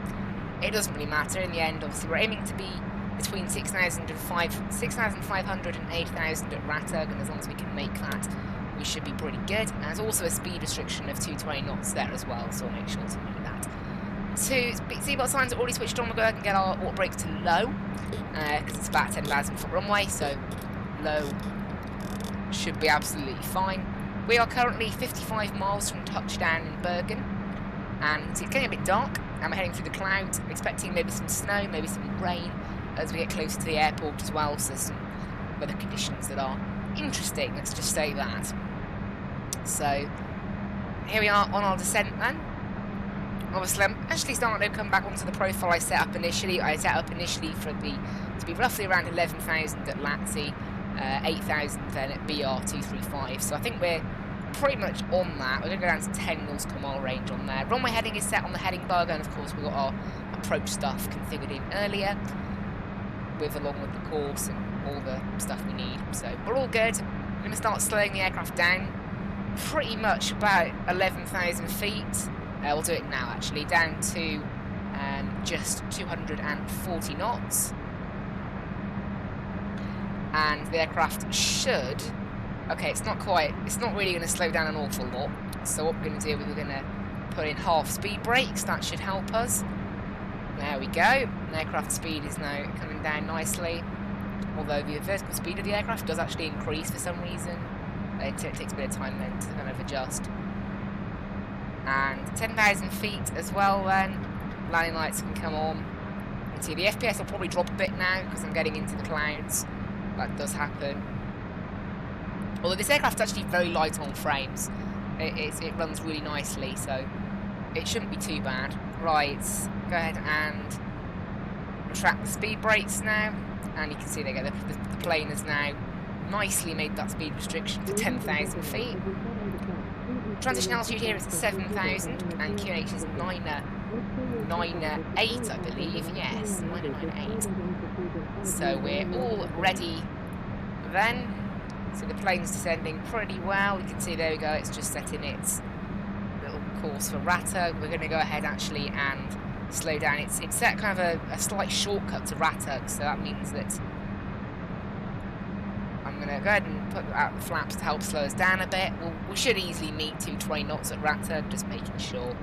it doesn't really matter in the end. Obviously, we're aiming to be between 6,500 and 8,000 at Ratug, and as long as we can make that, we should be pretty good. And there's also a speed restriction of 220 knots there as well, so I'll make sure to meet that. Seatbelt signs are already switched on. We'll go ahead and get our auto brake to low, because it's about 10,000 foot runway, so low should be absolutely fine. We are currently 55 miles from touchdown in Bergen, and it's getting a bit dark, and we're heading through the clouds, expecting maybe some snow, maybe some rain as we get closer to the airport as well, so some weather conditions that are interesting, let's just say that. So, here we are on our descent then. Obviously, I'm actually starting to come back onto the profile I set up initially. I set up initially to be roughly around 11,000 at LATSI, 8,000 then at BR235. So I think we're pretty much on that. We're going to go down to 10 knots per mile range on there. Runway heading is set on the heading bug, and of course we've got our approach stuff configured in earlier, along with the course and all the stuff we need. So we're all good. We're going to start slowing the aircraft down, pretty much about 11,000 feet. We'll do it now, actually, down to just 240 knots. And the aircraft should... Okay, it's not really going to slow down an awful lot. So what we're going to do is we're going to put in half speed brakes. That should help us. There we go. The aircraft speed is now coming down nicely. Although the vertical speed of the aircraft does actually increase for some reason. It takes a bit of time then to kind of adjust. And 10,000 feet as well then. Landing lights can come on. You can see the FPS will probably drop a bit now because I'm getting into the clouds. That does happen. Although this aircraft's actually very light on frames. It runs really nicely, so it shouldn't be too bad. Right, go ahead and retract the speed brakes now. And you can see there you go, the plane has now nicely made that speed restriction to 10,000 feet. Transition altitude here is 7,000, and QNH is 998, I believe. Yes, 998. So we're all ready then. So the plane's descending pretty well. You can see, there we go, it's just setting its little course for Ratug. We're going to go ahead actually and slow down. It's set kind of a slight shortcut to Ratug, so that means that I'm going to go ahead and put out the flaps to help slow us down a bit. We should easily meet 220 knots at Ratug, just making sure.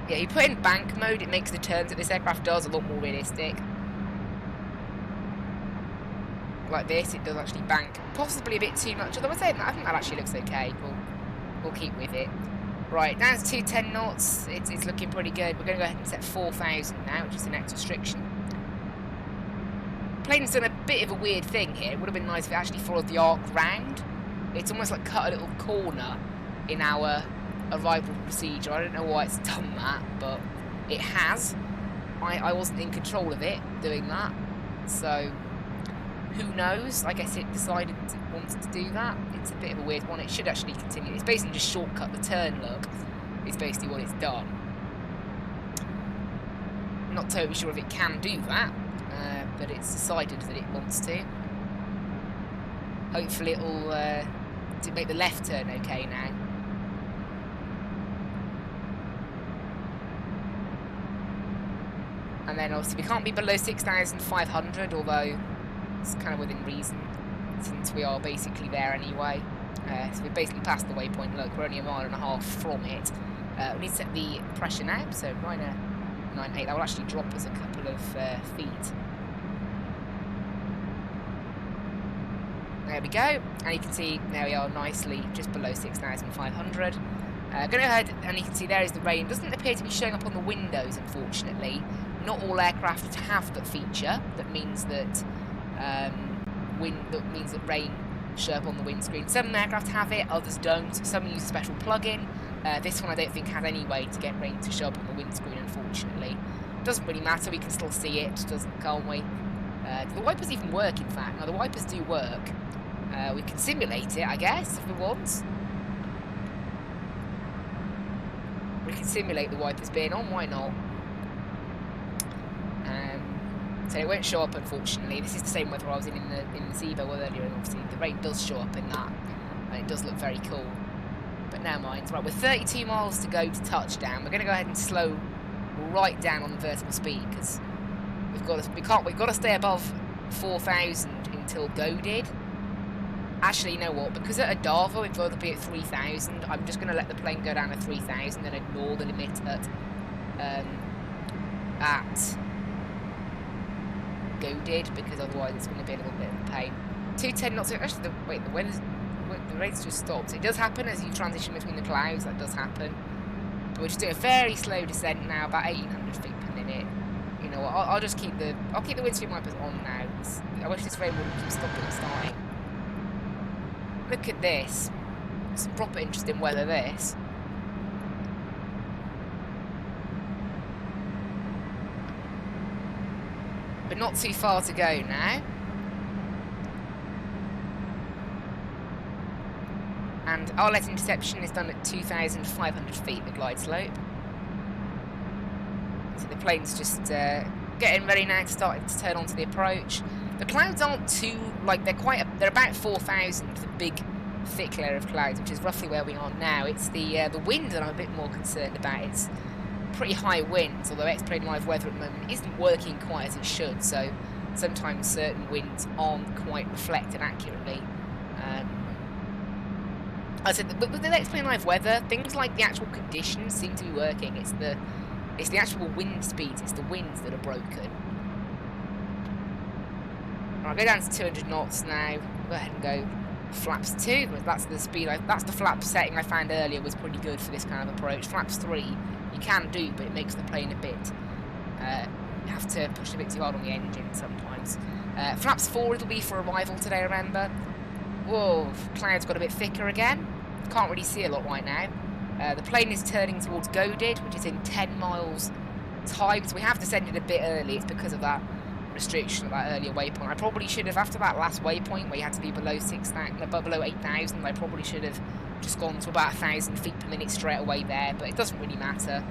Yeah, you put in bank mode, it makes the turns that this aircraft does a lot more realistic. Like this, it does actually bank possibly a bit too much, although I think that actually looks okay. We'll keep with it. Right, down to 210 knots, it's looking pretty good. We're going to go ahead and set 4,000 now, which is the next restriction. Plane's done a bit of a weird thing here. It would have been nice if it actually followed the arc round. It's almost like cut a little corner in our arrival procedure. I don't know why it's done that, but it has. I wasn't in control of it doing that, so who knows? I guess it decided it wanted to do that. It's a bit of a weird one. It should actually continue. It's basically just shortcut the turn look. It's basically what it's done. Not totally sure if it can do that, but it's decided that it wants to. Hopefully it'll make the left turn okay now. And then obviously we can't be below 6,500, although it's kind of within reason, since we are basically there anyway. So we've basically passed the waypoint. Look, we're only 1.5 miles from it. We need to set the pressure now, so 998. That will actually drop us a couple of feet. There we go, and you can see there we are nicely just below 6,500. Going to go ahead, and you can see there is the rain. Doesn't appear to be showing up on the windows, unfortunately. Not all aircraft have that feature. That means that rain show up on the windscreen. Some aircraft have it, others don't. Some use a special plug-in. This one I don't think has any way to get rain to show up on the windscreen, unfortunately. Doesn't really matter, we can still see it, can't we? Do the wipers even work, in fact? Now, the wipers do work. We can simulate it, I guess, if we want. We can simulate the wipers being on, why not? So it won't show up, unfortunately. This is the same weather I was in the Zebo earlier, and obviously the rain does show up in that, and it does look very cool. But never mind. Right, we're 32 miles to go to touchdown. We're going to go ahead and slow right down on the vertical speed, because we've got to stay above 4,000 until Godid. Actually, you know what? Because at Adava we'd rather be at 3,000. I'm just going to let the plane go down to 3,000 and ignore the limit at Godid, because otherwise it's going to be a little bit of a pain. 210 knots. Actually, the rate's just stopped. It does happen as you transition between the clouds. That does happen. But we're just doing a very slow descent now, about 1,800 feet per minute. You know what? I'll just keep the windscreen wipers on now. I wish this rain wouldn't keep stopping and starting. Look at this. Some proper interesting weather, this. But not too far to go now. And our let interception is done at 2,500 feet, the glide slope. So the plane's just getting ready now to start to turn onto the approach. The clouds aren't too, they're about 4,000, the big, thick layer of clouds, which is roughly where we are now. It's the wind that I'm a bit more concerned about. It's pretty high winds, although X-Plane Live weather at the moment isn't working quite as it should, so sometimes certain winds aren't quite reflected accurately. I said, but with the X-Plane Live weather, things like the actual conditions seem to be working. It's the actual wind speeds, it's the winds that are broken. Alright, go down to 200 knots now. We'll go ahead and go flaps 2. That's the speed. That's the flap setting I found earlier was pretty good for this kind of approach. Flaps 3 you can do, but it makes the plane a bit. You have to push a bit too hard on the engine sometimes. Flaps 4 it'll be for arrival today. Remember. Whoa, clouds got a bit thicker again. Can't really see a lot right now. The plane is turning towards Godid, which is in 10 miles time. So we have descended a bit early. It's because of that restriction of that earlier waypoint. I probably should have, after that last waypoint where you had to be below 8,000, I probably should have just gone to about 1,000 feet per minute straight away there, but it doesn't really matter.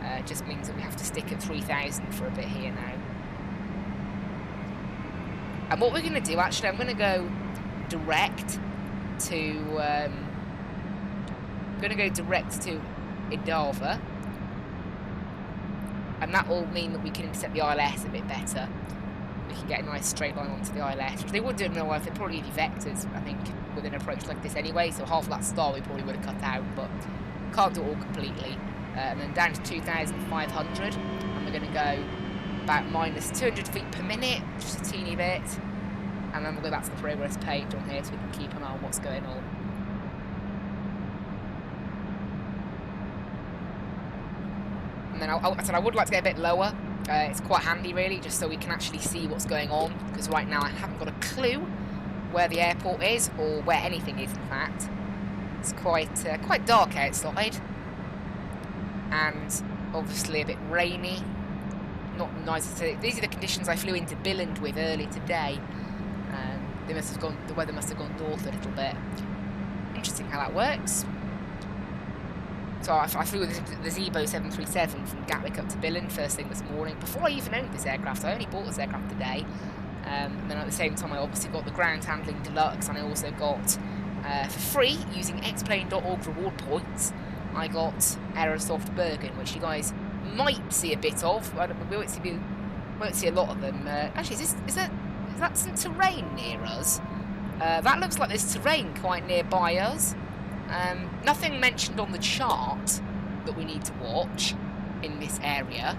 It just means that we have to stick at 3,000 for a bit here now. And what we're going to do, actually, I'm going to go direct to Idava, and that will mean that we can intercept the ILS a bit better. We can get a nice straight line onto the ILS, which they would do in real life. They'd probably give you vectors, I think, with an approach like this anyway, so half of that star we probably would have cut out, but can't do it all completely. And then down to 2,500, and we're going to go about minus 200 feet per minute, just a teeny bit, and then we'll go back to the progress page on here so we can keep an eye on what's going on. And then I would like to get a bit lower. It's quite handy, really, just so we can actually see what's going on, because right now I haven't got a clue where the airport is, or where anything is, in fact. It's quite dark outside, and obviously a bit rainy. Not nice. These are the conditions I flew into Billund with earlier today. The weather must have gone north a little bit. Interesting how that works. So I flew the Zebo 737 from Gatwick up to Billund first thing this morning, before I even owned this aircraft. I only bought this aircraft today. And then at the same time I obviously got the ground handling deluxe, and I also got, for free, using xplane.org reward points, I got Aerosoft Bergen, which you guys might see a bit of. We won't see a lot of them. Actually, is that some terrain near us? That looks like there's terrain quite nearby us. Nothing mentioned on the chart that we need to watch in this area.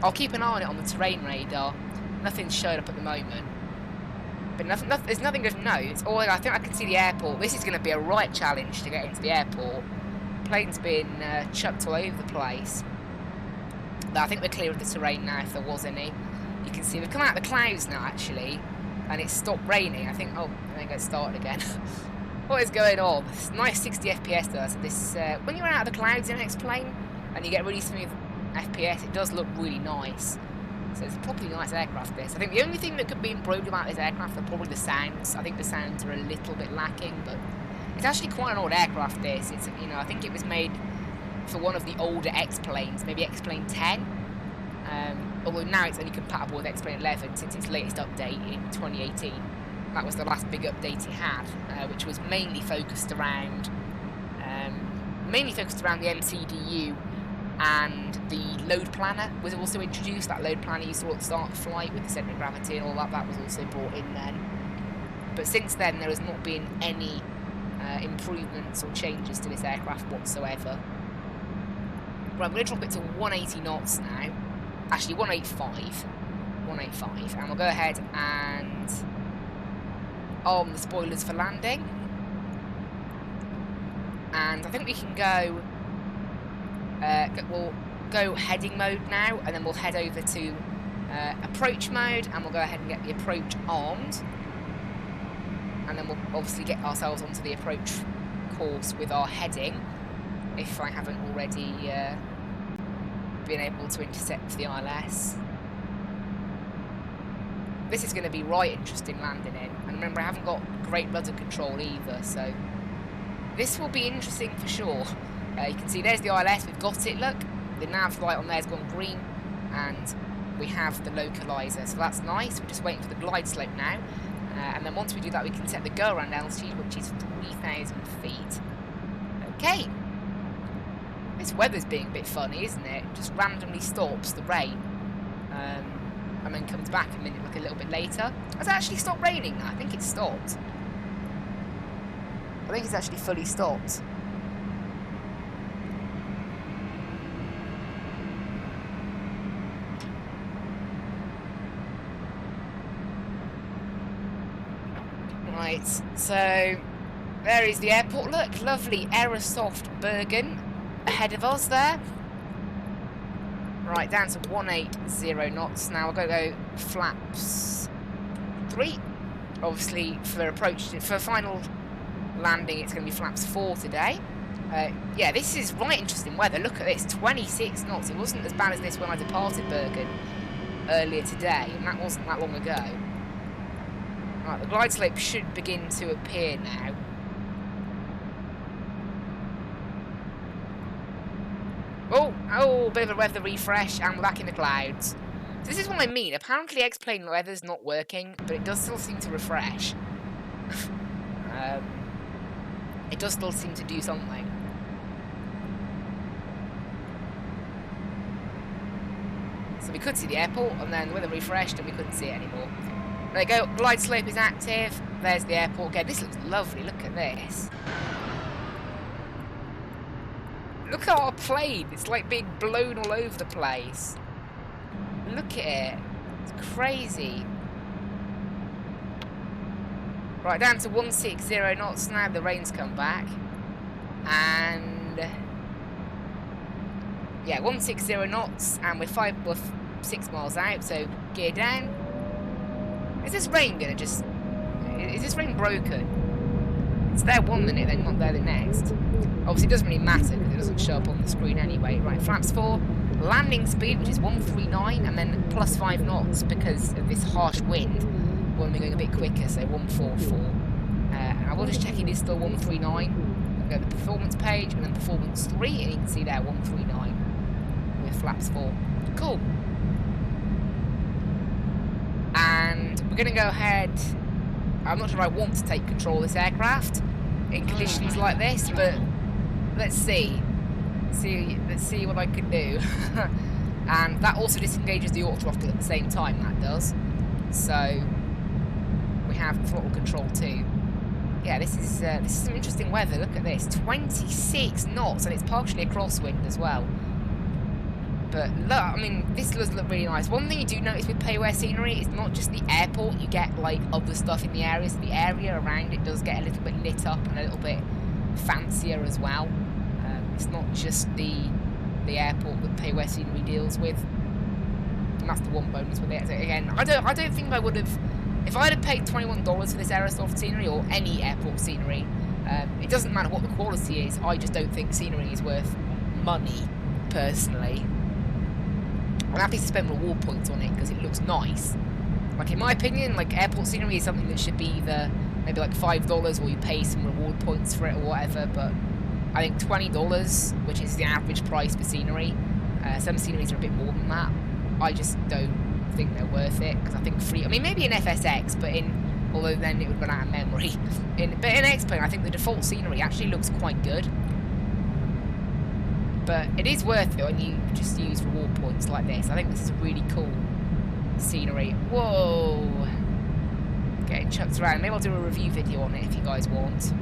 I'll keep an eye on it on the terrain radar. Nothing's showing up at the moment. But there's nothing of note. Oh, I think I can see the airport. This is going to be a right challenge to get into the airport. Plane's been chucked all over the place. But I think we're clear of the terrain now, if there was any. You can see we've come out of the clouds now, actually. And it's stopped raining. I think, oh, and then it started again. What is going on? It's nice 60 FPS though. So this, when you're out of the clouds in an X-plane and you get really smooth FPS, it does look really nice. So it's a properly nice aircraft, this. I think the only thing that could be improved about this aircraft are probably the sounds. I think the sounds are a little bit lacking, but it's actually quite an old aircraft, this. It's, you know, I think it was made for one of the older X-planes, maybe X-plane 10. Although now it's only compatible with X-plane 11 since its latest update in 2018. That was the last big update it had, which was mainly focused around the MCDU, and the load planner was also introduced. That load planner you saw at the start of the flight with the centre of gravity and all that, that was also brought in then. But since then there has not been any improvements or changes to this aircraft whatsoever. Right, I'm going to drop it to 180 knots now. Actually 185, and we'll go ahead and arm the spoilers for landing. And I think we can go, we'll go heading mode now, and then we'll head over to approach mode, and we'll go ahead and get the approach armed. And then we'll obviously get ourselves onto the approach course with our heading, if I haven't already been able to intercept the ILS. This is going to be right interesting landing in, and remember I haven't got great rudder control either, so this will be interesting for sure. You can see there's the ILS, we've got it, look, the nav light on there's gone green, and we have the localizer, so that's nice. We're just waiting for the glide slope now, and then once we do that we can set the go around altitude, which is 3,000 feet. Okay. This weather's being a bit funny, isn't it? It just randomly stops the rain, and then comes back a little bit later. Has it actually stopped raining now? I think it's stopped. I think it's actually fully stopped. Right, so there is the airport. Look, lovely Aerosoft Bergen ahead of us there. Right, down to 180 knots. Now we're going to go flaps 3. Obviously, for final landing, it's going to be flaps 4 today. Yeah, this is right interesting weather. Look at this, 26 knots. It wasn't as bad as this when I departed Bergen earlier today, and that wasn't that long ago. Right, the glide slope should begin to appear now. Oh, bit of a weather refresh, and we're back in the clouds. So this is what I mean. Apparently X-plane weather's not working, but it does still seem to refresh. It does still seem to do something. So we could see the airport, and then the weather refreshed, and we couldn't see it anymore. There you go, glide slope is active. There's the airport again. This looks lovely, look at this. Look at our plane, it's like being blown all over the place. Look at it, it's crazy. Right, down to 160 knots now, the rain's come back. And yeah, 160 knots, and we're 6 miles out, so gear down. Is this rain gonna is this rain broken? It's there 1 minute, then not there the next. Obviously, it doesn't really matter because it doesn't show up on the screen anyway. Right, flaps 4, landing speed, which is 139, and then plus 5 knots because of this harsh wind. We're going to be going a bit quicker, so 144. I will just check it is still 139. Go to the performance page, and then performance 3, and you can see there 139 with flaps 4. Cool. And we're going to go ahead. I'm not sure if I want to take control of this aircraft in conditions like this, but let's see. Let's see what I can do. And that also disengages the auto rocket at the same time, that does. So we have throttle control too. Yeah, this is some interesting weather. Look at this, 26 knots, and it's partially a crosswind as well. But look, I mean, this does look really nice. One thing you do notice with pay-where scenery is not just the airport. You get like other stuff in the area. So the area around it does get a little bit lit up and a little bit fancier as well. It's not just the airport that pay-where scenery deals with. And that's the one bonus with it. So again, I don't think I would have, if I had paid $21 for this Aerosoft scenery or any airport scenery. It doesn't matter what the quality is. I just don't think scenery is worth money, personally. I'm happy to spend reward points on it because it looks nice. Like, in my opinion, like, airport scenery is something that should be either maybe like $5 or you pay some reward points for it or whatever, but I think $20, which is the average price for scenery, some sceneries are a bit more than that. I just don't think they're worth it, because I think I mean, maybe in FSX, but although then it would run out of memory. But in X-Plane, I think the default scenery actually looks quite good. But it is worth it when you just use reward points like this. I think this is a really cool scenery. Whoa! Getting chucked around. Maybe I'll do a review video on it if you guys want.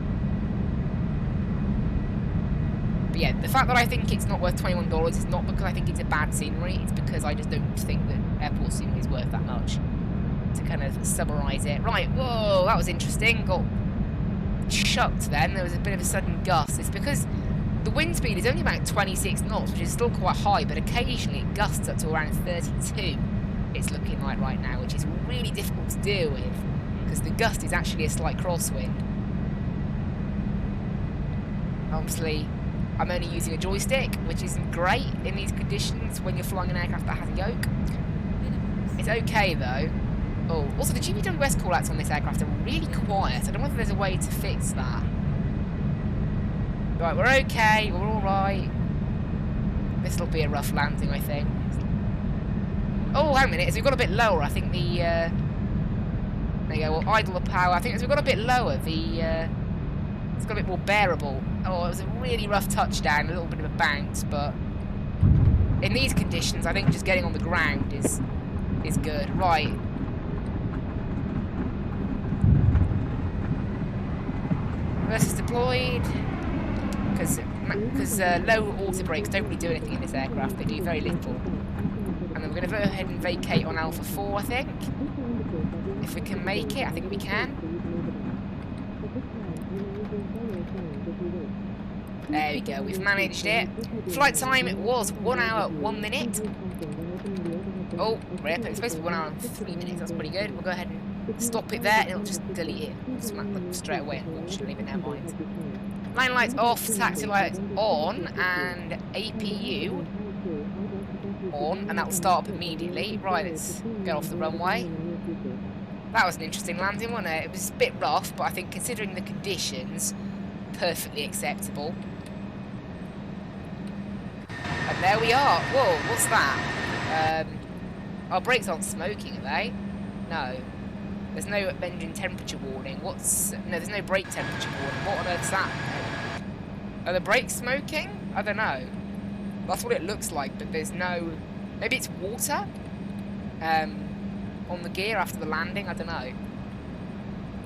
But yeah, the fact that I think it's not worth $21 is not because I think it's a bad scenery. It's because I just don't think that airport scenery is worth that much. To kind of summarise it. Right, whoa, that was interesting. Got chucked then. There was a bit of a sudden gust. It's because the wind speed is only about 26 knots, which is still quite high, but occasionally it gusts up to around 32, it's looking like right now, which is really difficult to deal with, because the gust is actually a slight crosswind. Obviously, I'm only using a joystick, which isn't great in these conditions when you're flying an aircraft that has a yoke. It's okay, though. Oh, also, the GPWS callouts on this aircraft are really quiet. I don't know whether there's a way to fix that. Right, we're okay, we're alright. This'll be a rough landing, I think. Oh, hang a minute, as we got a bit lower, I think the, there you go, well, idle the power. I think as we got a bit lower, it's got a bit more bearable. Oh, it was a really rough touchdown, a little bit of a bounce, but in these conditions, I think just getting on the ground is good. Right. Reverse deployed. Because low auto brakes don't really do anything in this aircraft. They do very little. And then we're going to go ahead and vacate on Alpha 4, I think. If we can make it, I think we can. There we go, we've managed it. Flight time was 1 hour, 1 minute. Oh, rip, it's supposed to be 1 hour and 3 minutes, that's pretty good. We'll go ahead and stop it there, and it'll just delete it straight away, unfortunately, but never mind. Line lights off, taxi lights on, and APU on, and that will start up immediately. Right, let's get off the runway. That was an interesting landing, wasn't it? It was a bit rough, but I think considering the conditions, perfectly acceptable. And there we are. Whoa, what's that? Our brakes aren't smoking, are they? No. There's no engine temperature warning. No, there's no brake temperature warning. What on earth's that? Are the brakes smoking? I don't know. That's what it looks like, but there's no... Maybe it's water? On the gear after the landing? I don't know.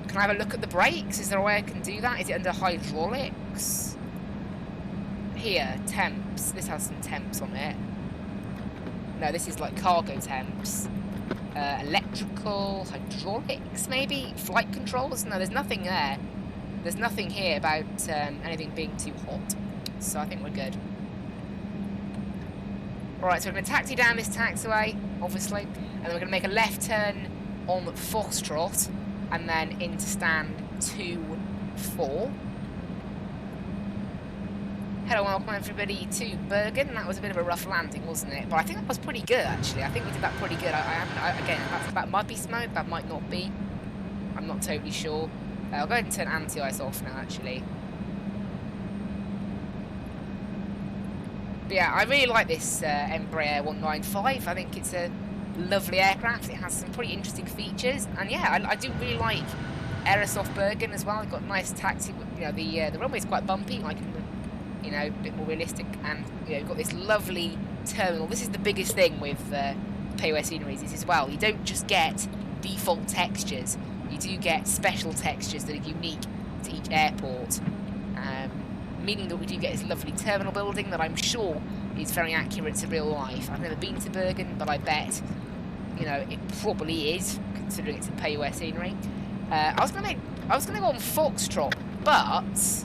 Can I have a look at the brakes? Is there a way I can do that? Is it under hydraulics? Here, temps. This has some temps on it. No, this is like cargo temps. Electrical, hydraulics, maybe? Flight controls? No, there's nothing there. There's nothing here about anything being too hot. So I think we're good. Alright, so we're going to taxi down this taxiway, obviously. And then we're going to make a left turn on Foxtrot. And then into stand 2-4. Hello and welcome everybody to Bergen. That was a bit of a rough landing, wasn't it? But I think that was pretty good, actually. I think we did that pretty good. Again, that might be smoke, that might not be. I'm not totally sure. I'll go ahead and turn anti-ice off now, actually. But yeah, I really like this Embraer 195. I think it's a lovely aircraft. It has some pretty interesting features, and yeah, I do really like Aerosoft Bergen as well. It's got a nice taxi. You know, the runway is quite bumpy, like you know, a bit more realistic, and you know, you've got this lovely terminal. This is the biggest thing with POS sceneries is as well. You don't just get default textures. You do get special textures that are unique to each airport. Meaning that we do get this lovely terminal building that I'm sure is very accurate to real life. I've never been to Bergen, but I bet, you know, it probably is, considering it's a POS scenery. I was gonna go on Foxtrot, but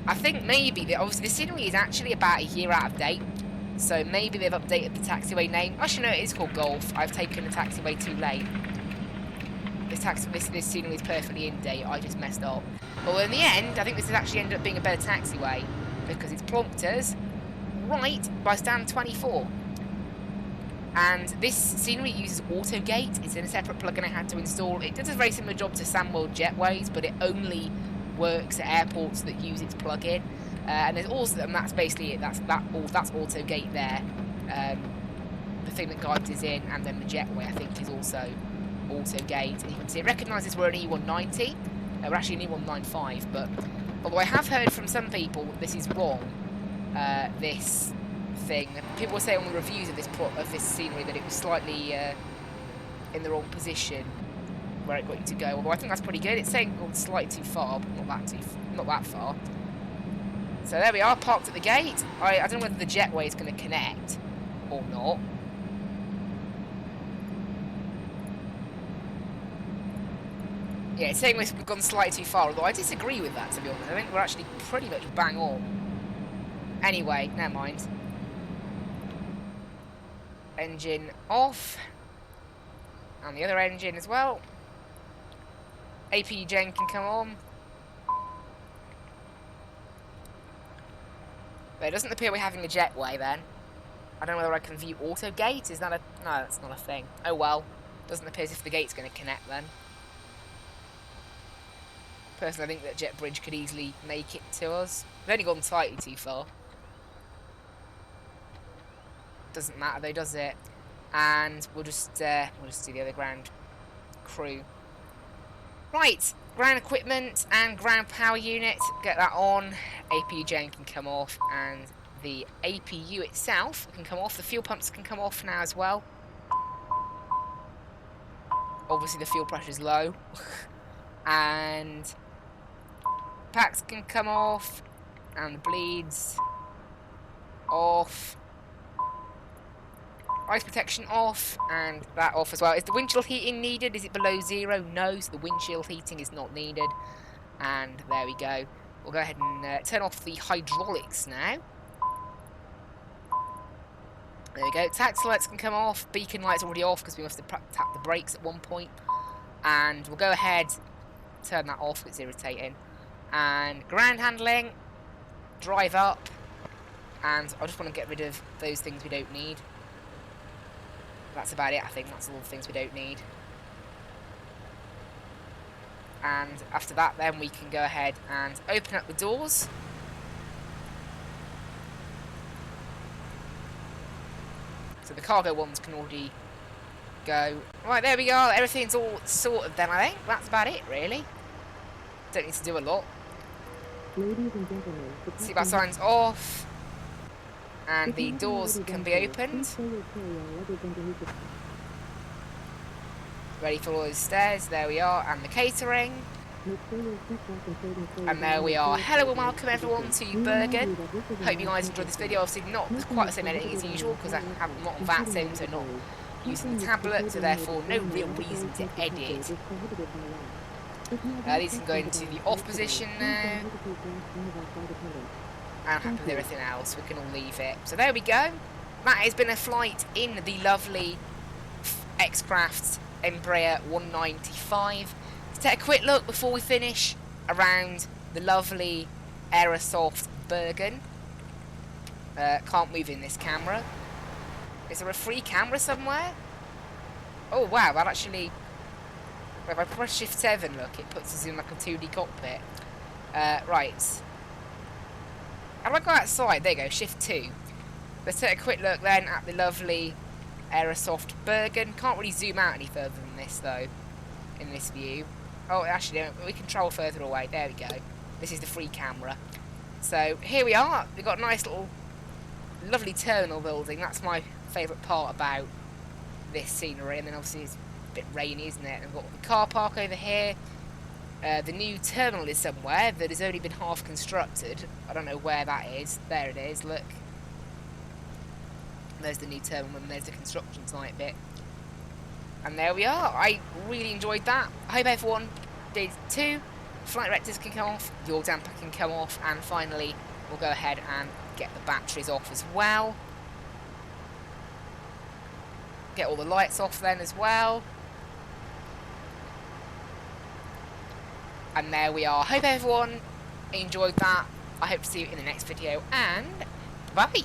I think maybe obviously the scenery is actually about a year out of date, so maybe they've updated the taxiway name. Actually, no, it is called Golf. I've taken the taxiway too late. This scenery is perfectly in date. I just messed up. Well, in the end, I think this has actually ended up being a better taxiway because it's plonked us right by stand 24. And this scenery uses AutoGate. It's in a separate plugin I had to install. It does a very similar job to Samworld Jetways, but it only works at airports that use its plugin. And there's also, and that's basically it. That's AutoGate there. The thing that guides us in, and then the jetway I think is also AutoGate. And you can see it recognises we're an E190. We're actually an E195, but although I have heard from some people that this is wrong, this thing. People were saying on the reviews of this scenery that it was slightly in the wrong position where it got you to go. Although I think that's pretty good. It's saying gone slightly too far, but not that far. So there we are, parked at the gate. I don't know whether the jetway is going to connect or not. Yeah, it's saying we've gone slightly too far, although I disagree with that, to be honest. I think we're actually pretty much bang on. Anyway, never mind. Engine off. And the other engine as well. AP gen can come on. But it doesn't appear we're having a jetway then. I don't know whether I can view AutoGate. Is that a... No, that's not a thing. Oh well. Doesn't appear as if the gate's going to connect then. Personally, I think that jet bridge could easily make it to us. We've only gone slightly too far. Doesn't matter though, does it? And we'll just do the other ground crew. Right, ground equipment and ground power unit. Get that on. APU gen can come off, and the APU itself can come off. The fuel pumps can come off now as well. Obviously, the fuel pressure is low, and packs can come off, and the bleeds off. Ice protection off, and that off as well. Is the windshield heating needed? Is it below 0? No, so the windshield heating is not needed. And there we go. We'll go ahead and turn off the hydraulics now. There we go. Taxi lights can come off. Beacon lights already off because we must have tapped the brakes at one point. And we'll go ahead, turn that off, it's irritating. And ground handling, drive up. And I just want to get rid of those things we don't need. That's about it, I think. That's all the things we don't need. And after that, then we can go ahead and open up the doors. So the cargo ones can already go. Right, there we are. Everything's all sorted then, I think. That's about it, really. Don't need to do a lot. Ladies and gentlemen, Seatbelt signs off. And the doors can be opened. Ready for all those stairs. There we are. And the catering. And there we are. Hello and welcome everyone to Bergen. Hope you guys enjoyed this video. Obviously not quite the same editing as usual because I'm not on VAT sim, so not using the tablet, so therefore no real reason to edit. These can go into the off position now. And happy with everything else, we can all leave it. So there we go. That has been a flight in the lovely X-Craft Embraer 195. Let's take a quick look before we finish around the lovely Aerosoft Bergen. Can't move in this camera. Is there a free camera somewhere? Oh wow, that actually... If I press Shift 7, look, it puts us in like a 2D cockpit. Right. How do I go outside? There you go, Shift 2. Let's take a quick look then at the lovely Aerosoft Bergen. Can't really zoom out any further than this though, in this view. Oh, actually, no, we can travel further away. There we go. This is the free camera. So here we are. We've got a nice little, lovely terminal building. That's my favourite part about this scenery. And then obviously it's a bit rainy, isn't it? And we've got the car park over here. The new terminal is somewhere that has only been half constructed. I don't know where that is. There it is. Look. There's the new terminal and there's the construction site bit. And there we are. I really enjoyed that. I hope everyone did too. Flight directors can come off, your damper can come off, and finally we'll go ahead and get the batteries off as well. Get all the lights off then as well. And there we are. Hope everyone enjoyed that. I hope to see you in the next video, and bye.